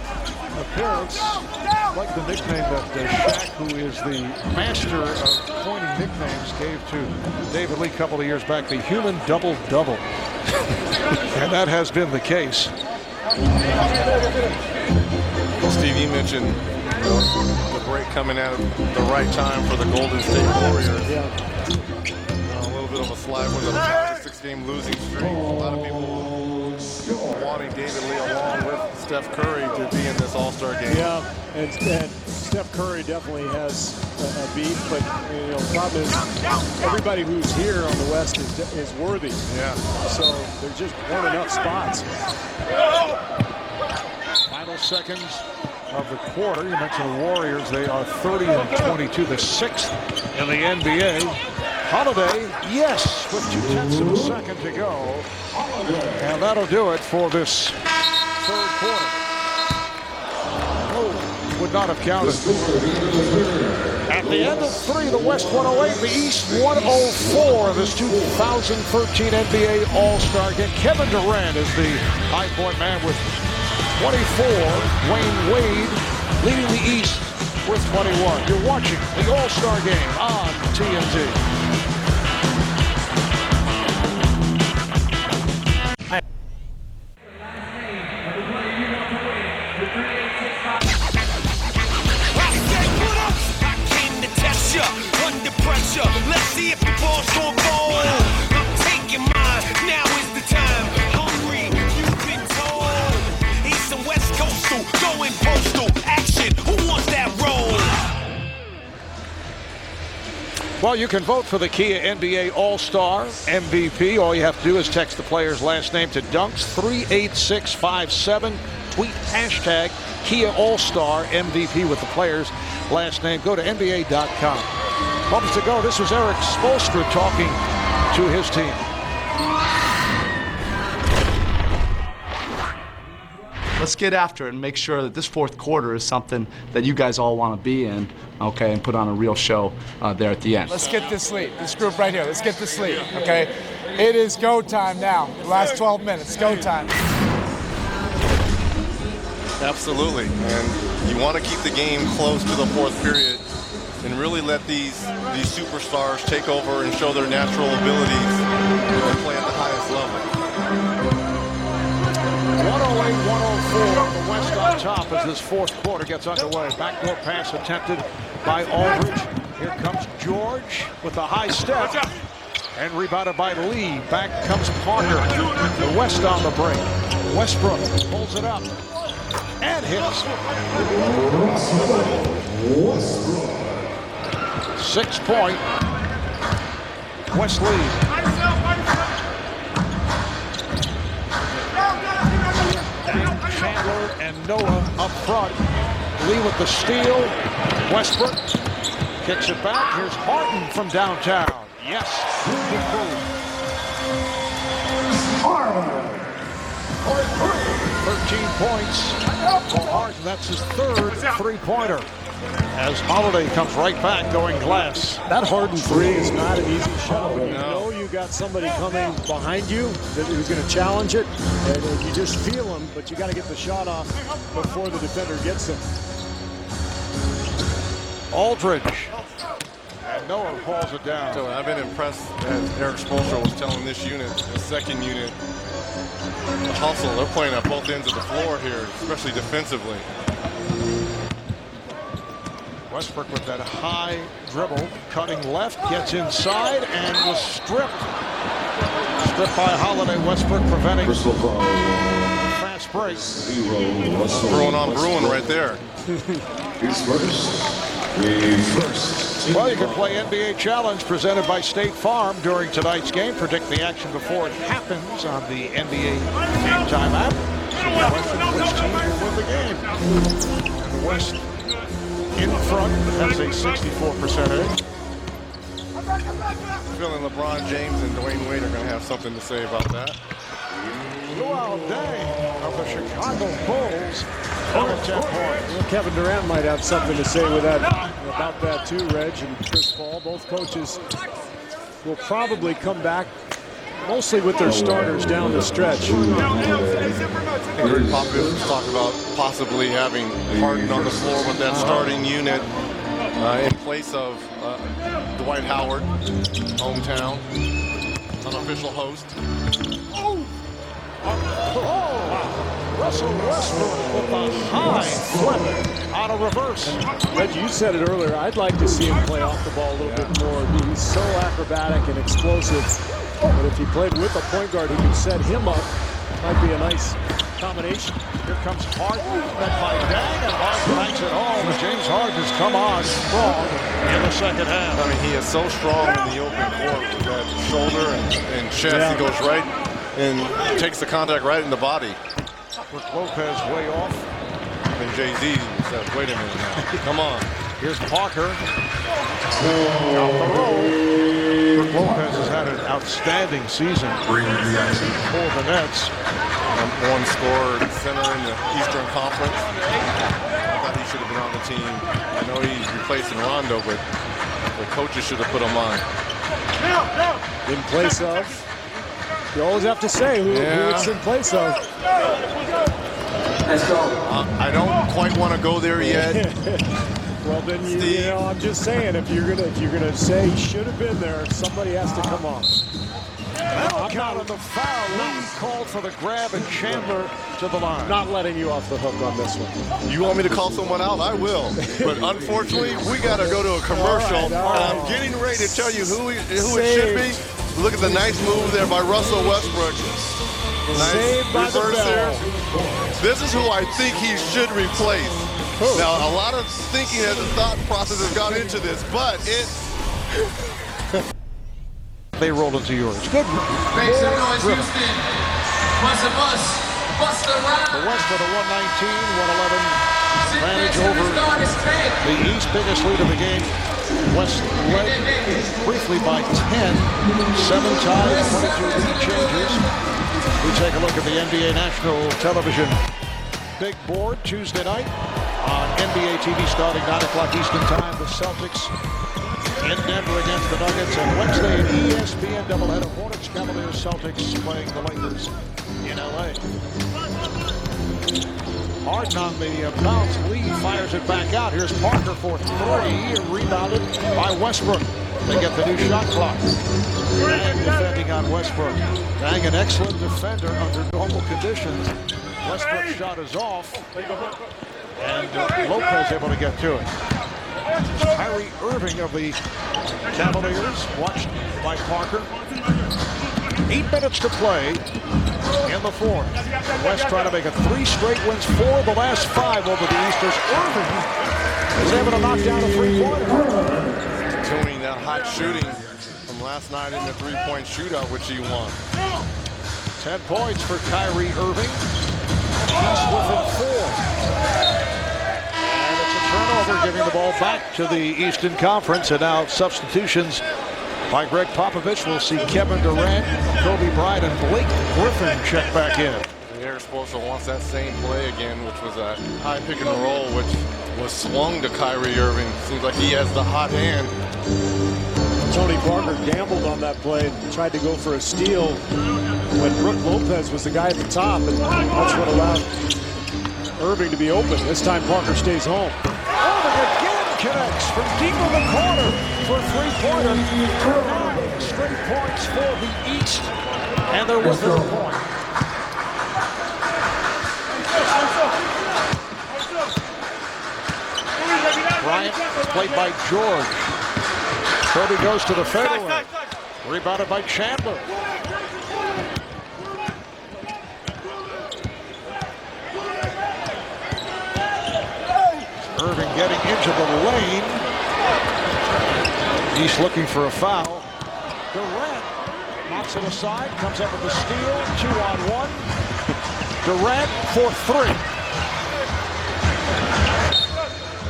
appearance. I like the nickname that Shaq, who is the master of coining nicknames, gave to David Lee a couple of years back, the human double-double. And that has been the case. Well, Steve, you mentioned the break coming out at the right time for the Golden State Warriors. A little bit of a slide with a 6-game losing streak. A lot of people wanting David Lee along with Steph Curry to be in this All-Star game. Yeah, and Steph Curry definitely has a beat, but the problem is everybody who's here on the West is worthy. Yeah. So there just weren't enough spots. Final seconds of the quarter. You mentioned the Warriors. They are 30 and 22, the 6th in the NBA. Holiday, yes, with 0.2 of a second to go. And that'll do it for this third quarter. Oh, would not have counted. At the end of three, the West 108, the East 104. This 2013 NBA All-Star game. Kevin Durant is the high point man with 24. Wayne Wade leading the East with 21. You're watching the All-Star game on TNT. Let's see if the ball's gonna fall. I'm taking mine. Now is the time. Hungry, you've been told. East and West Coastal, going postal. Action, who wants that roll? Well, you can vote for the Kia NBA All-Star MVP. All you have to do is text the player's last name to Dunks 38657. Tweet hashtag Kia All-Star MVP with the player's last name. Go to NBA.com. Moments ago, this was Eric Spoelstra talking to his team. Let's get after it and make sure that this fourth quarter is something that you guys all want to be in, okay, and put on a real show there at the end. Let's get this lead. This group right here, let's get this lead, okay? It is go time now. The last 12 minutes, go time. Absolutely, and you want to keep the game close to the fourth period and really let these superstars take over and show their natural abilities and play at the highest level. 108-104, the West on top as this fourth quarter gets underway. Backdoor pass attempted by Aldridge. Here comes George with a high step and rebounded by Lee. Back comes Parker. The West on the break. Westbrook pulls it up and hits. 6-point West lead. Chandler and Noah up front. Lee with the steal. Westbrook kicks it back. Here's Harden from downtown. Yes. 13 points for Harden. That's his third three-pointer. As Holiday comes right back going glass. That Harden three is not an easy shot. You know you got somebody coming behind you who's going to challenge it, and you just feel him, but you got to get the shot off before the defender gets him. Aldridge. And Noah pulls it down. So I've been impressed, as Eric Spoelstra was telling this unit, the second unit, the hustle. They're playing at both ends of the floor here, especially defensively. Westbrook with that high dribble, cutting left, gets inside, and was stripped. Stripped by Holiday. Westbrook preventing a fast break. Brewing on Bruin right there. Well, you can play NBA Challenge presented by State Farm during tonight's game. Predict the action before it happens on the NBA Game Time app. Which team will win the game? And the West in front has a 64% edge. Feeling LeBron James and Dwayne Wade are going to have something to say about that. Luau Day of the Chicago Bulls over 10 points. Well, Kevin Durant might have something to say with that, about that too, Reg and Chris Paul. Both coaches will probably come back mostly with their starters down the stretch. Greg Popovich talked about possibly having Harden on the floor with that starting unit in place of Dwight Howard, hometown, unofficial host. Russell Westbrook with a high flip out of reverse. Reg, you said it earlier. I'd like to see him play off the ball a little bit more. He's so acrobatic and explosive. But if he played with a point guard who could set him up, might be a nice combination. Here comes Harden, led by Dang, and Harden banks it home. And James Harden has come on strong in the second half. I mean, he is so strong in the open court with that shoulder and chest. Yeah. He goes right and takes the contact right in the body. With Lopez way off. And Jay-Z said, wait a minute now. Come on. Here's Parker. Out the road. Brook Lopez has had an outstanding season for the Nets. One scorer center in the Eastern Conference. I thought he should have been on the team. I know he's replacing Rondo, but the coaches should have put him on. In place of? You always have to say who it's in place of. Let's go. I don't quite want to go there yet. Well, then you know, I'm just saying, if you're gonna say he should have been there, somebody has to come on. That'll count on the foul. Lee called for the grab and Chandler to the line. Not letting you off the hook on this one. You want me to call someone out? I will. But unfortunately, we got to go to a commercial. All right. I'm getting ready to tell you who it should be. Look at the nice move there by Russell Westbrook. Nice reverse there. This is who I think he should replace. Now, a lot of thinking and the thought process has gone into this, but it They roll into yours. Good. Make some noise, Houston. Bust a bus. Bust a ride. The West with a 119, 111 advantage over the East. Biggest lead of the game. West led briefly by 10. 7 ties, 22 lead changes. We take a look at the NBA National Television big board Tuesday night on NBA TV starting 9 o'clock Eastern Time. The Celtics in Denver against the Nuggets, and Wednesday at ESPN doubleheader, Hornets, Cavaliers, Celtics playing the Lakers in LA. Harden on the bounce. Lee fires it back out. Here's Parker for 3, rebounded by Westbrook. They get the new shot clock. Dang defending on Westbrook. Dang, an excellent defender under normal conditions. Westbrook's shot is off, and Lopez able to get to it. Kyrie Irving of the Cavaliers, watched by Parker. 8 minutes to play in the fourth. West trying to make it 3 straight wins, 4 of the last 5 over the Easters. Irving is able to knock down a 3-pointer. Doing that hot shooting from last night in the 3-point shootout, which he won. 10 points for Kyrie Irving. He's within 4. Turnover, giving the ball back to the Eastern Conference, and now substitutions by Greg Popovich. We'll see Kevin Durant, Kobe Bryant, and Blake Griffin check back in. Eric Spoelstra wants that same play again, which was a high pick and roll, which was swung to Kyrie Irving. Seems like he has the hot hand. Tony Parker gambled on that play and tried to go for a steal when Brook Lopez was the guy at the top, and that's what allowed Irving to be open. This time Parker stays home. Irving again connects from deep in the corner for a 3-pointer. 9 straight points for the East, and they're within a point. Bryant played by George. Kobe goes to the fadeaway. Rebounded by Chandler. Irving getting into the lane. He's looking for a foul. Durant knocks it aside, comes up with a steal, 2-on-1. Durant for 3.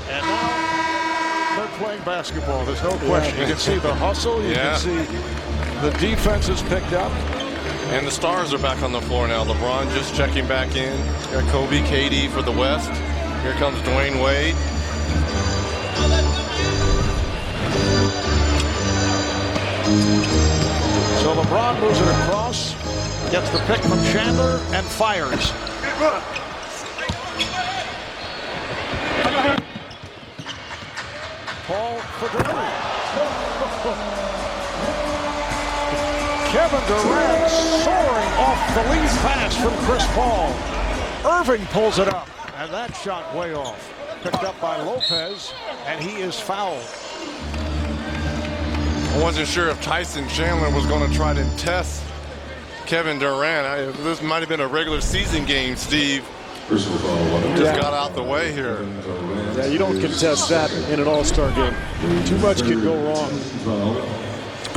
And now they're playing basketball. There's no question. You can see the hustle. You can see the defense is picked up. And the stars are back on the floor now. LeBron just checking back in. Got Kobe, KD for the West. Here comes Dwayne Wade. So LeBron moves it across, gets the pick from Chandler, and fires. Paul for Durant. Kevin Durant soaring off the lead pass from Chris Paul. Irving pulls it up, and that shot way off. Picked up by Lopez, and he is fouled. I wasn't sure if Tyson Chandler was going to try to test Kevin Durant. This might have been a regular season game, Steve. Just got out the way here. Yeah, you don't contest that in an all-star game. Too much can go wrong.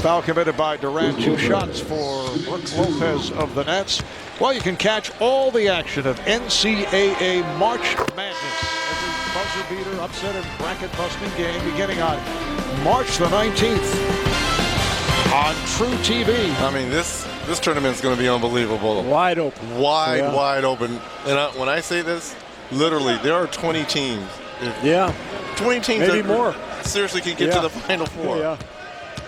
Foul committed by Durant. 2 shots for Brook Lopez of the Nets. Well, you can catch all the action of NCAA March Madness. Every buzzer beater, upset, and bracket busting game beginning on March the 19th on True TV. I mean, this tournament's going to be unbelievable. Wide open. Wide open. And when I say this, literally, there are 20 teams. 20 teams. Maybe more. Seriously can get to the Final Four. Yeah.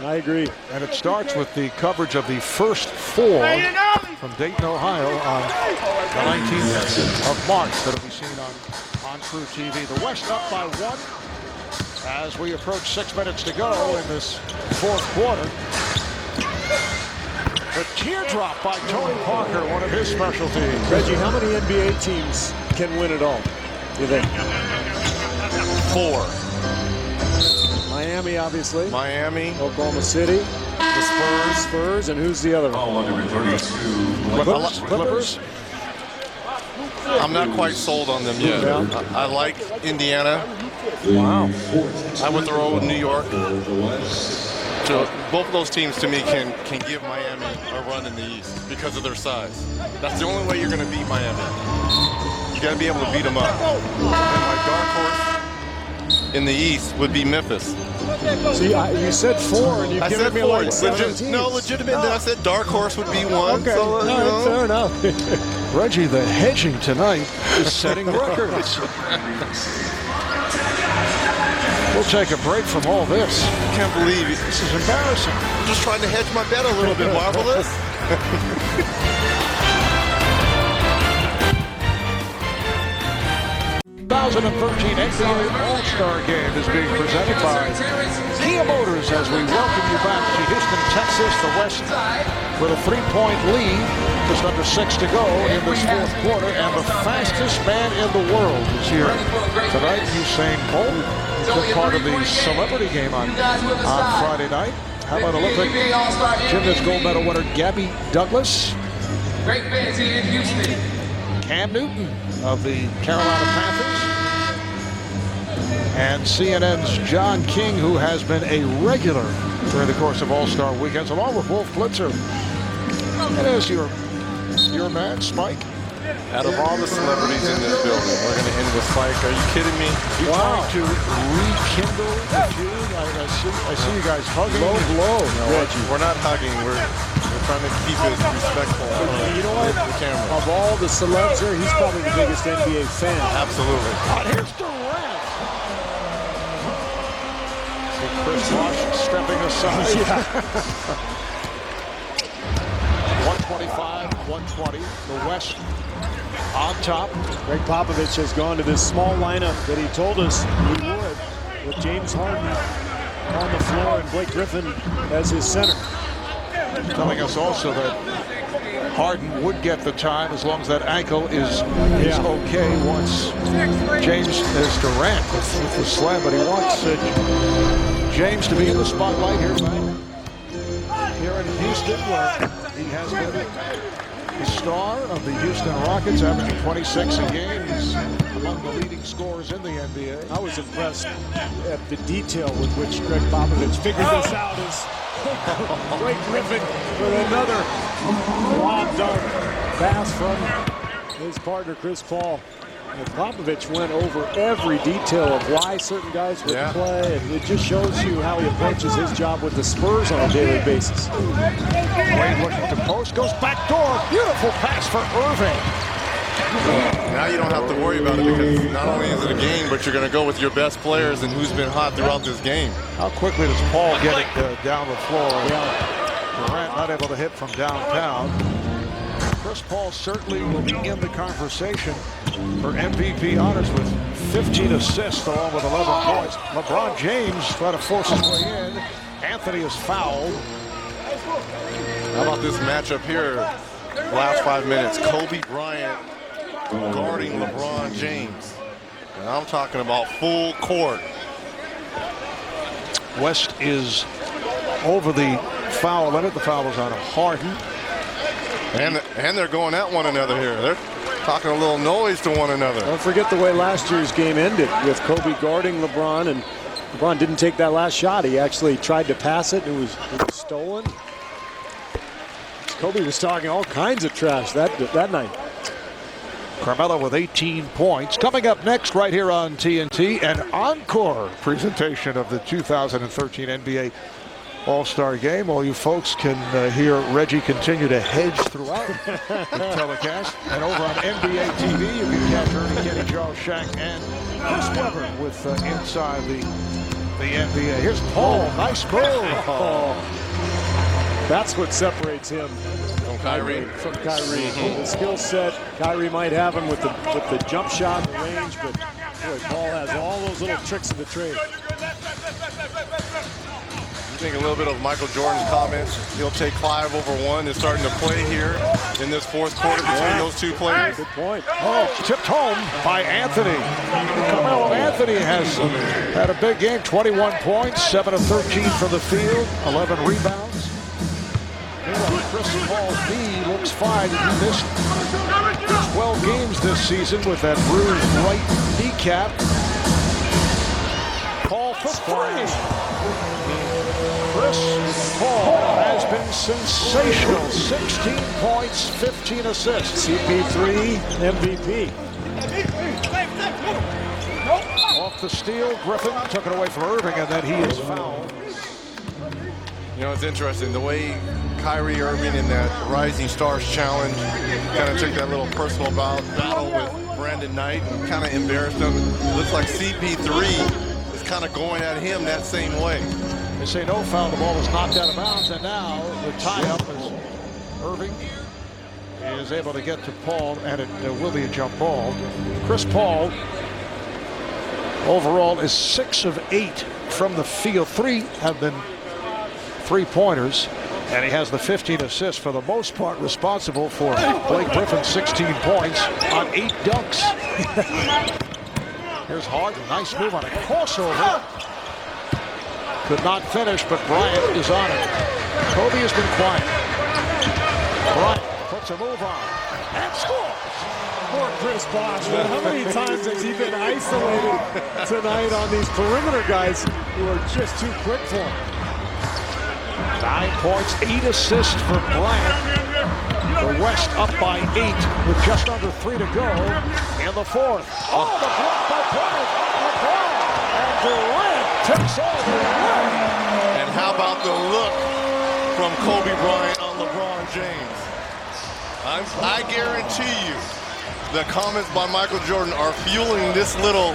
I agree. And it starts with the coverage of the first 4 from Dayton, Ohio on the 19th of March that'll be seen on True TV. The West up by 1 as we approach 6 minutes to go in this fourth quarter. The teardrop by Tony Parker, one of his specialties. Reggie, how many NBA teams can win it all, you think? 4. Miami, obviously. Miami. Oklahoma City. The Spurs. And who's the other one? Clippers. I'm not quite sold on them yet. I like Indiana. Wow. I would throw New York. both of those teams to me can give Miami a run in the East because of their size. That's the only way you're going to beat Miami. You got to be able to beat them up. And my dark horse in the East would be Memphis. See, you said 4, and you've given me like 17. No, legitimate. Then I said dark horse would be 1. Okay, So, fair enough. Reggie, the hedging tonight is setting records. We'll take a break from all this. I can't believe it. This is embarrassing. I'm just trying to hedge my bet a little bit, Marvelous. 2013 NBA All-Star Game is being presented by Kia Motors as we welcome you back to Houston, Texas. The West with a 3-point lead, just under 6 to go in this fourth quarter, and the fastest man in the world is here tonight, Usain Bolt. He's been part of the celebrity game on Friday night. How about Olympic gymnast gold medal winner Gabby Douglas? Great fans here in Houston. Cam Newton of the Carolina Panthers, and CNN's John King, who has been a regular during the course of All-Star weekends, along with Wolf Blitzer. And as your man, Spike. Out of all the celebrities in this building, we're going to end with Spike. Are you kidding me? You're trying to rekindle the feud? I see you guys hugging. Low blow. No, we're not hugging. We're trying to keep it respectful. You know what? The camera. Of all the celebs here, he's probably the biggest NBA fan. Absolutely. Here's Durant. See Chris Bosh stepping aside. Yeah. 125-120. The West on top. Greg Popovich has gone to this small lineup that he told us he would, with James Harden on the floor and Blake Griffin as his center. Telling us also that Harden would get the time as long as that ankle is okay once James is Durant with the slam, but he wants James to be in the spotlight here in Houston, where he has been the star of the Houston Rockets, averaging 26 a game. He's among the leading scorers in the NBA. I was impressed at the detail with which Greg Popovich figured this out. Blake Griffin with another lob dunk pass from his partner Chris Paul. And Popovich went over every detail of why certain guys would play, and it just shows you how he approaches his job with the Spurs on a daily basis. Wade looking to post, goes back door, beautiful pass for Irving. Now you don't have to worry about it because not only is it a game, but you're going to go with your best players and who's been hot throughout this game. How quickly does Paul get it down the floor? Durant not able to hit from downtown. Chris Paul certainly will be in the conversation for MVP honors with 15 assists along with 11 points. LeBron James trying to force his way in. Anthony is fouled. How about this matchup here? Last 5 minutes, Kobe Bryant guarding LeBron James. And I'm talking about full court. West is over the foul limit. The foul was on Harden. And they're going at one another here. They're talking a little noise to one another. Don't forget the way last year's game ended with Kobe guarding LeBron, and LeBron didn't take that last shot. He actually tried to pass it. It was stolen. Kobe was talking all kinds of trash that night. Carmelo with 18 points. Coming up next right here on TNT, an encore presentation of the 2013 NBA All-Star Game. All you folks can hear Reggie continue to hedge throughout the telecast. And over on NBA TV, you can catch Ernie, Kenny, Charles Shank, and Chris Webber with Inside the NBA. Here's Paul. Nice move. That's what separates him from Kyrie. The skill set, Kyrie might have him with the jump shot, the range, but boy, Paul has all those little tricks of the trade. I think a little bit of Michael Jordan's comments. He'll take 5 over 1 is starting to play here in this fourth quarter between those two players. Good point. Oh, tipped home by Anthony. Carmelo Anthony has had a big game. 21 points, 7 of 13 from the field, 11 rebounds. Chris Paul's knee looks fine. He missed 12 games this season with that bruised right kneecap. Paul for 3. Chris Paul has been sensational. 16 points, 15 assists. CP3 MVP. Off the steal, Griffin took it away from Irving, and then he is fouled. You know, it's interesting, the way Kyrie Irving in that Rising Stars Challenge kind of took that little personal battle with Brandon Knight and kind of embarrassed him. It looks like CP3 is kind of going at him that same way. They say no foul, the ball was knocked out of bounds, and now the tie-up is Irving is able to get to Paul, and it will be a jump ball. Chris Paul overall is 6 of 8 from the field. 3 have been three-pointers, and he has the 15 assists, for the most part responsible for Blake Griffin's 16 points on 8 dunks. Here's Harden, nice move on a crossover. Could not finish, but Bryant is on it. Kobe has been quiet. Bryant puts a move on and scores. Poor Chris Bosh, man. How many times has he been isolated tonight on these perimeter guys who are just too quick for him? 9 points, 8 assists for Bryant. The West up by 8 with just under 3 to go in the fourth. Oh, the block by Bryant. And Durant takes all the way. And how about the look from Kobe Bryant on LeBron James? I guarantee you the comments by Michael Jordan are fueling this little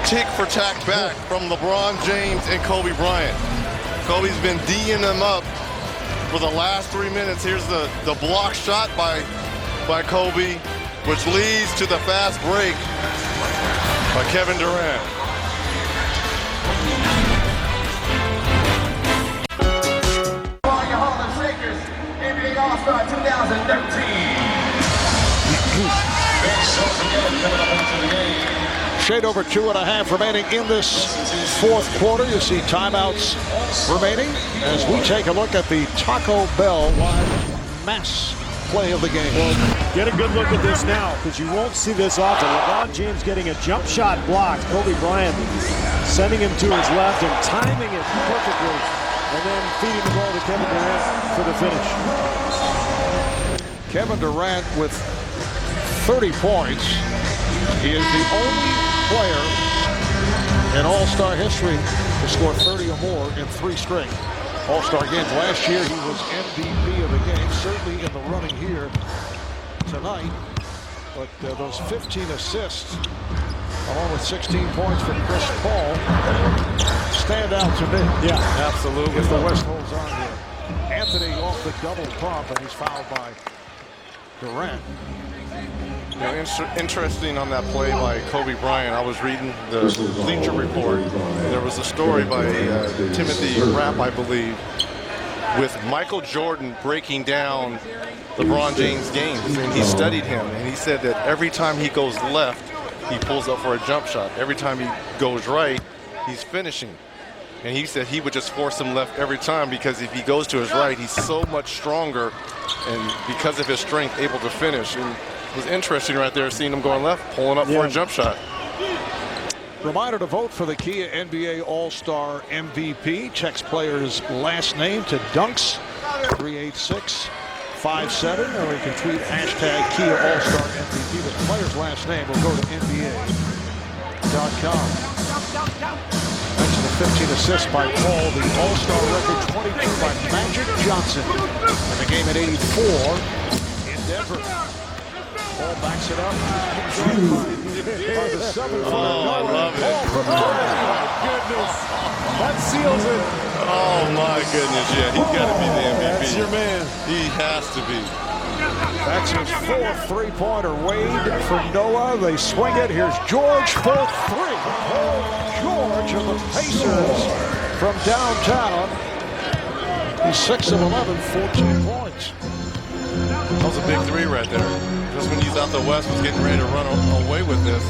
tick for tack back from LeBron James and Kobe Bryant. Kobe's been D'ing them up for the last 3 minutes. Here's the block shot by Kobe, which leads to the fast break by Kevin Durant. All your Harlem Shakers, NBA All-Star 2013. Shade over 2.5 remaining in this fourth quarter. You see timeouts remaining as we take a look at the Taco Bell live mass play of the game. Well, get a good look at this now, because you won't see this often. LeBron James getting a jump shot blocked. Kobe Bryant sending him to his left and timing it perfectly, and then feeding the ball to Kevin Durant for the finish. Kevin Durant with 30 points. He is the only player in All-Star history to score 30 or more in 3 straight All-Star games. Last year he was MVP of the game, certainly in the running here tonight. But those 15 assists, along with 16 points from Chris Paul, stand out to me. Yeah, absolutely. If the West holds on here. Anthony off the double pump, and he's fouled by Durant. You know, interesting on that play by Kobe Bryant. I was reading the Bleacher Report. There was a story by Timothy Rapp, I believe, with Michael Jordan breaking down LeBron James' games. And he studied him, and he said that every time he goes left, he pulls up for a jump shot. Every time he goes right, he's finishing. And he said he would just force him left every time, because if he goes to his right, he's so much stronger, and because of his strength, able to finish. And it was interesting right there, seeing him going left, pulling up for a jump shot. Reminder to vote for the Kia NBA All-Star MVP. Text player's last name to Dunks 38657, or you can tweet hashtag Kia All-Star MVP. The player's last name will go to NBA.com. Mention the 15 assists by Paul, the All-Star record 22 by Magic Johnson. And the game at 84 in Denver. Paul backs it up. Oh, I love it. Oh, my goodness. That seals it. Oh, my goodness, yeah, he's got to be the MVP. That's your man. He has to be. That's his 4th three-pointer. Wade for Noah. They swing it. Here's George for 3. Paul George of the Pacers from downtown. He's 6 of 11, 14 points. That was a big 3 right there. Just when you thought the West was getting ready to run away with this.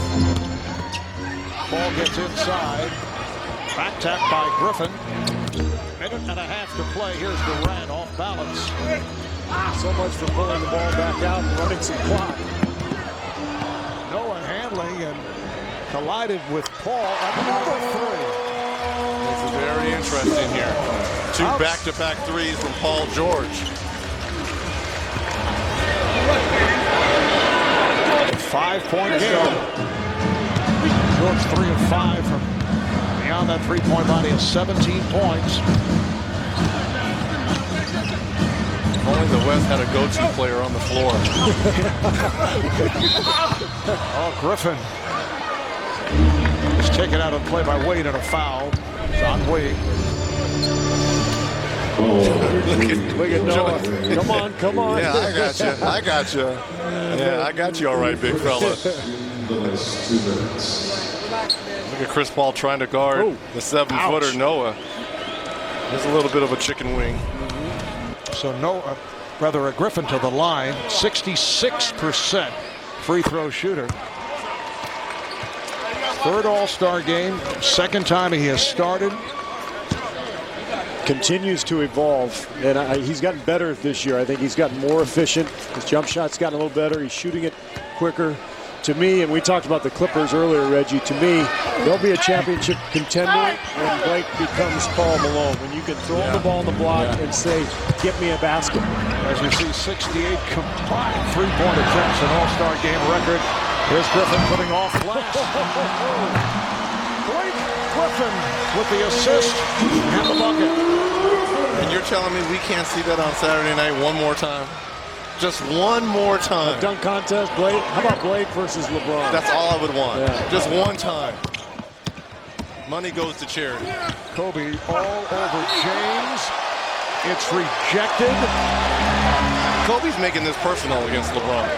Ball gets inside. Back tap by Griffin. Minute and a half to play. Here's Durant off balance. So much for pulling the ball back out and running some clock. Noah handling and collided with Paul. Another 3. This is very interesting here. 2 back-to-back threes from Paul George. 5-point game. George 3 of 5 from beyond that three-point line. He has 17 points. If only the West had a go-to player on the floor. Oh, Griffin is taken out of play by Wade and a foul. It's on Wade. Look at Noah. Come on, come on. Yeah, I got you. I got you. Yeah, I got you all right, big fella. Look at Chris Paul trying to guard the 7-footer Noah. There's a little bit of a chicken wing. So Griffin to the line, 66% free throw shooter. Third All-Star game, second time he has started. Continues to evolve, and he's gotten better this year. I think he's gotten more efficient. His jump shot's gotten a little better. He's shooting it quicker. To me, and we talked about the Clippers earlier, Reggie, to me, they'll be a championship contender when Blake becomes Paul Malone. When you can throw him the ball in the block and say, get me a basket. As we see 68 combined three-point attempts, an All-Star game record. Here's Griffin putting off glass. Blake Griffin with the assist and the bucket. And you're telling me we can't see that on Saturday night one more time? Just one more time. A dunk contest, Blake. How about Blake versus LeBron? That's all I would want. Yeah. Just one time. Money goes to charity. Kobe all over James. It's rejected. Kobe's making this personal against LeBron.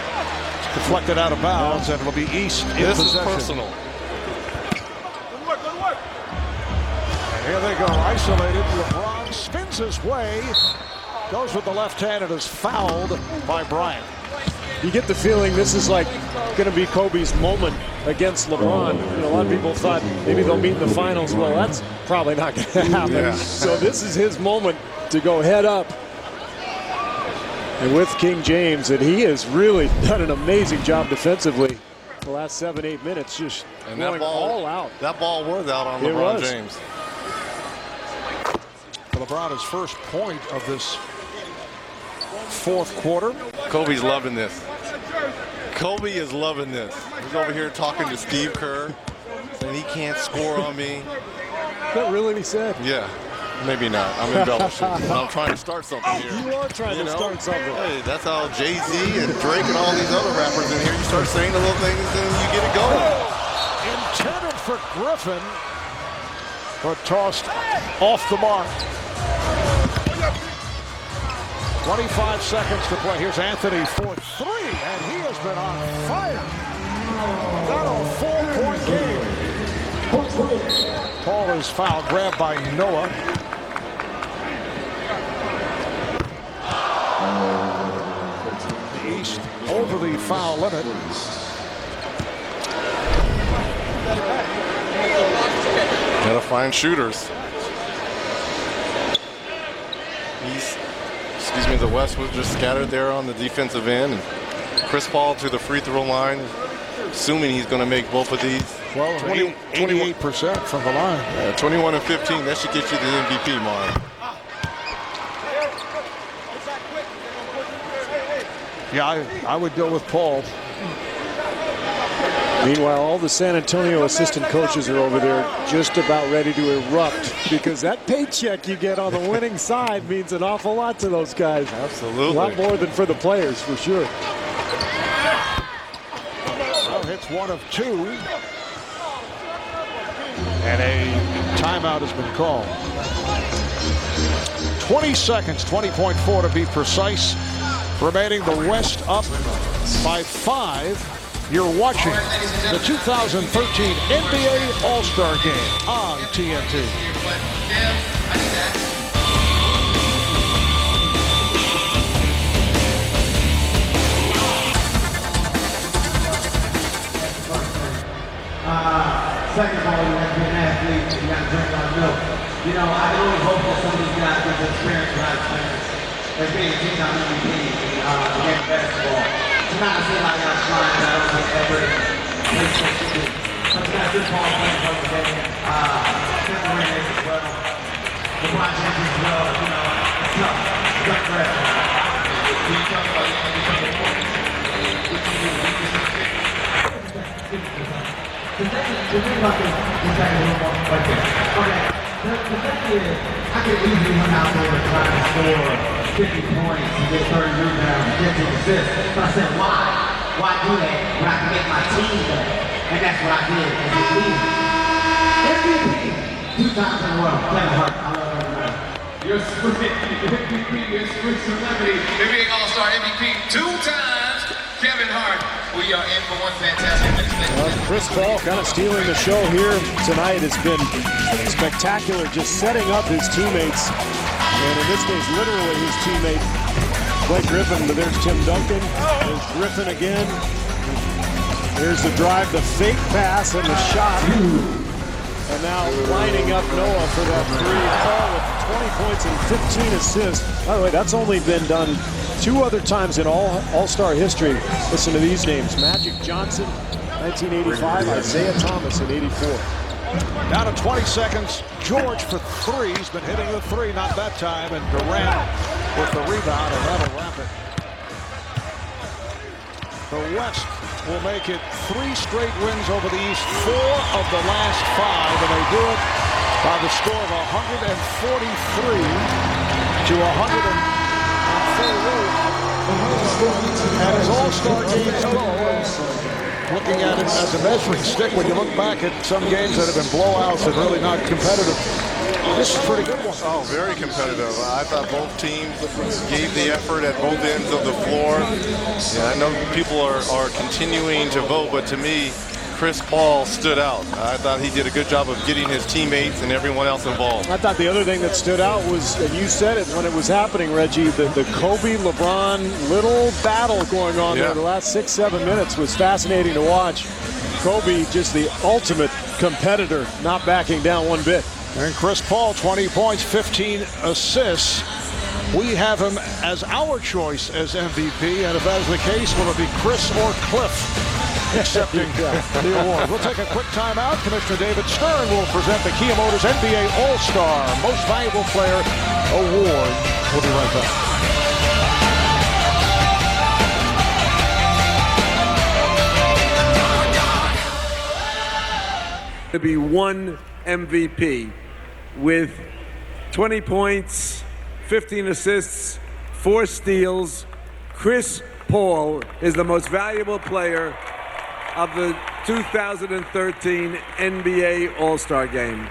It's deflected out of bounds, and it'll be East in This possession. is personal. And here they go, isolated. LeBron spins his way. Goes with the left hand and is fouled by Bryant. You get the feeling this is like going to be Kobe's moment against LeBron. You know, a lot of people thought maybe they'll meet in the finals. Well, that's probably not going to happen. Yeah. So this is his moment to go head up. And with King James, and he has really done an amazing job defensively the last 7-8 minutes, just And going that ball, all out. That ball was out on It LeBron was. James. LeBron his first point of this fourth quarter. Kobe's loving this. Kobe is loving this. He's over here talking to Steve Kerr, saying he can't score on me. Is that really what he said? Yeah, maybe not. I'm embellishing. But I'm trying to start something here. You are trying to start something. Hey, that's how Jay-Z and Drake and all these other rappers in here, you start saying the little things and you get it going. Intended for Griffin, but tossed off the mark. 25 seconds to play. Here's Anthony for three, and he has been on fire. Got a 4-point game. Paul is fouled, grabbed by Noah. The East over the foul limit. Gotta find shooters. The West was just scattered there on the defensive end. And Chris Paul to the free throw line, assuming he's going to make both of these. Well, 88% from the line. Yeah, 21 and 15, that should get you the MVP, Mark. Yeah, I would go with Paul. Meanwhile, all the San Antonio assistant coaches are over there just about ready to erupt because that paycheck you get on the winning side means an awful lot to those guys. Absolutely. A lot more than for the players, for sure. Well, hits one of two. And a timeout has been called. 20 seconds, 20.4 to be precise. Remaining, the West up by 5. You're watching the 2013 NBA All-Star Game on TNT. Second of all, you have to be an athlete, you got to drink a lot of milk. You know, I can only hope that some of these guys get the experience what I've experienced as being a team-time MVP in the game of basketball. It's not to say like I'm flying, I don't think ever makes sense to do. Sometimes this ball playing for the game, as well. LeBron James as well, it's tough for everyone. When you talk about the thing about this is that right there. Okay. The fact is, I could easily run out there and try to score 50 points and get 30 rebounds and 15 assists. But I said, why? Why do that when I can make my team better? And that's what I did as a team. MVP, 2 times in a row. Kevin Hart, I love everybody. Your MVP, your sprint celebrity, NBA All-Star MVP 2 times, Kevin Hart. We are in for one fantastic minute. Chris Paul kind of stealing the show here tonight. Has been spectacular, just setting up his teammates. And in this case, literally his teammate, Blake Griffin. But there's Tim Duncan. There's Griffin again. Here's the drive, the fake pass, and the shot. And now lining up Noah for that three. Paul with 20 points and 15 assists. By the way, that's only been done 2 other times in All-Star history. Listen to these names. Magic Johnson, 1985. Isaiah Thomas in 84. Down to 20 seconds. George for 3. He's been hitting the 3, not that time. And Durant with the rebound, and that'll wrap it. The West will make it 3 straight wins over the East, 4 of the last 5, and they do it by the score of 143 to 148. And as All-Star games go, looking at it as a measuring stick, when you look back at some games that have been blowouts and really not competitive, this is a pretty good one. Oh, very competitive. I thought both teams gave the effort at both ends of the floor. Yeah, I know people are continuing to vote, but to me, Chris Paul stood out. I thought he did a good job of getting his teammates and everyone else involved. I thought the other thing that stood out was, and you said it when it was happening, Reggie, the Kobe, LeBron little battle going on there. The last 6-7 minutes was fascinating to watch. Kobe, just the ultimate competitor, not backing down one bit. And Chris Paul, 20 points, 15 assists. We have him as our choice as MVP, and if that's the case, will it be Chris or Cliff accepting the award? We'll take a quick timeout. Commissioner David Stern will present the Kia Motors NBA All-Star Most Valuable Player Award. We'll be right back. To be one MVP with 20 points, 15 assists, 4 steals. Chris Paul is the most valuable player of the 2013 NBA All-Star Game.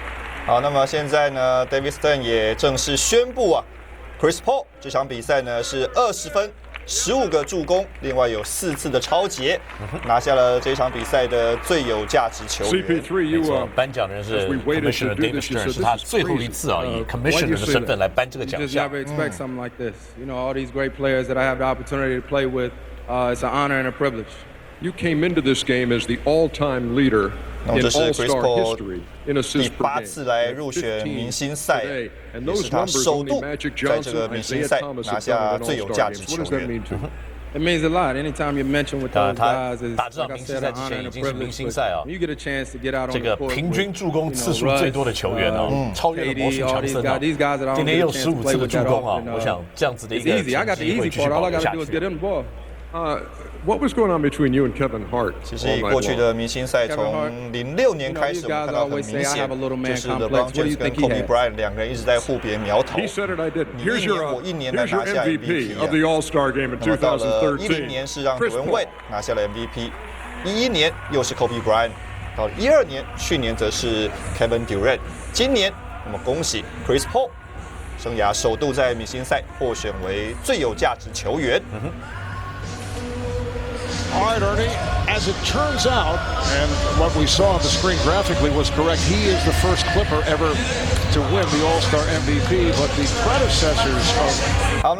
好，那么现在呢 ，David Stern 也正式宣布啊 ，Chris Paul 这场比赛呢是20分、15个助攻，另外有4次的抄截，拿下了这场比赛的最有价值球员。没错，颁奖人是 Commissioner David Stern， 是他最后一次啊以 Commissioner 的身份来颁这个奖项。You just never expect something like this. You know, all these great players that I have the opportunity to play with. It's an honor and a privilege. You came into this game as the all-time leader in All-Star history in assists per game. 第8次来入选明星赛，也是他首度在这个明星赛拿下最有价值球员。It means a lot. Anytime you're mentioned with those guys, is 打这场明星赛之前已经是明星赛啊。You get a chance to get out on 这个平均助攻次数最多的球员啊，超越了魔术强森啊。今天有15次的助攻啊，我想这样子的一个成绩会继续保留下去。What was going on between you and Kevin Hart? 其实过去的明星赛从06年开始，我们看到很明显，就是 LeBron James 跟 Kobe Bryant 两个人一直在互别苗头。He said it, I did. 一年来拿下 MVP of the All-Star Game in 2013. 10年是让 Dwayne Wade 拿下了 MVP，11年又是 Kobe Bryant， 到12年，去年则是 Kevin Durant， 今年我们恭喜 Chris Paul， 生涯首度在明星赛获选为最有价值球员。All right, Ernie, as it turns out, and what we saw on the screen graphically was correct, he is the first Clipper ever to win the All-Star MVP, but the predecessors of...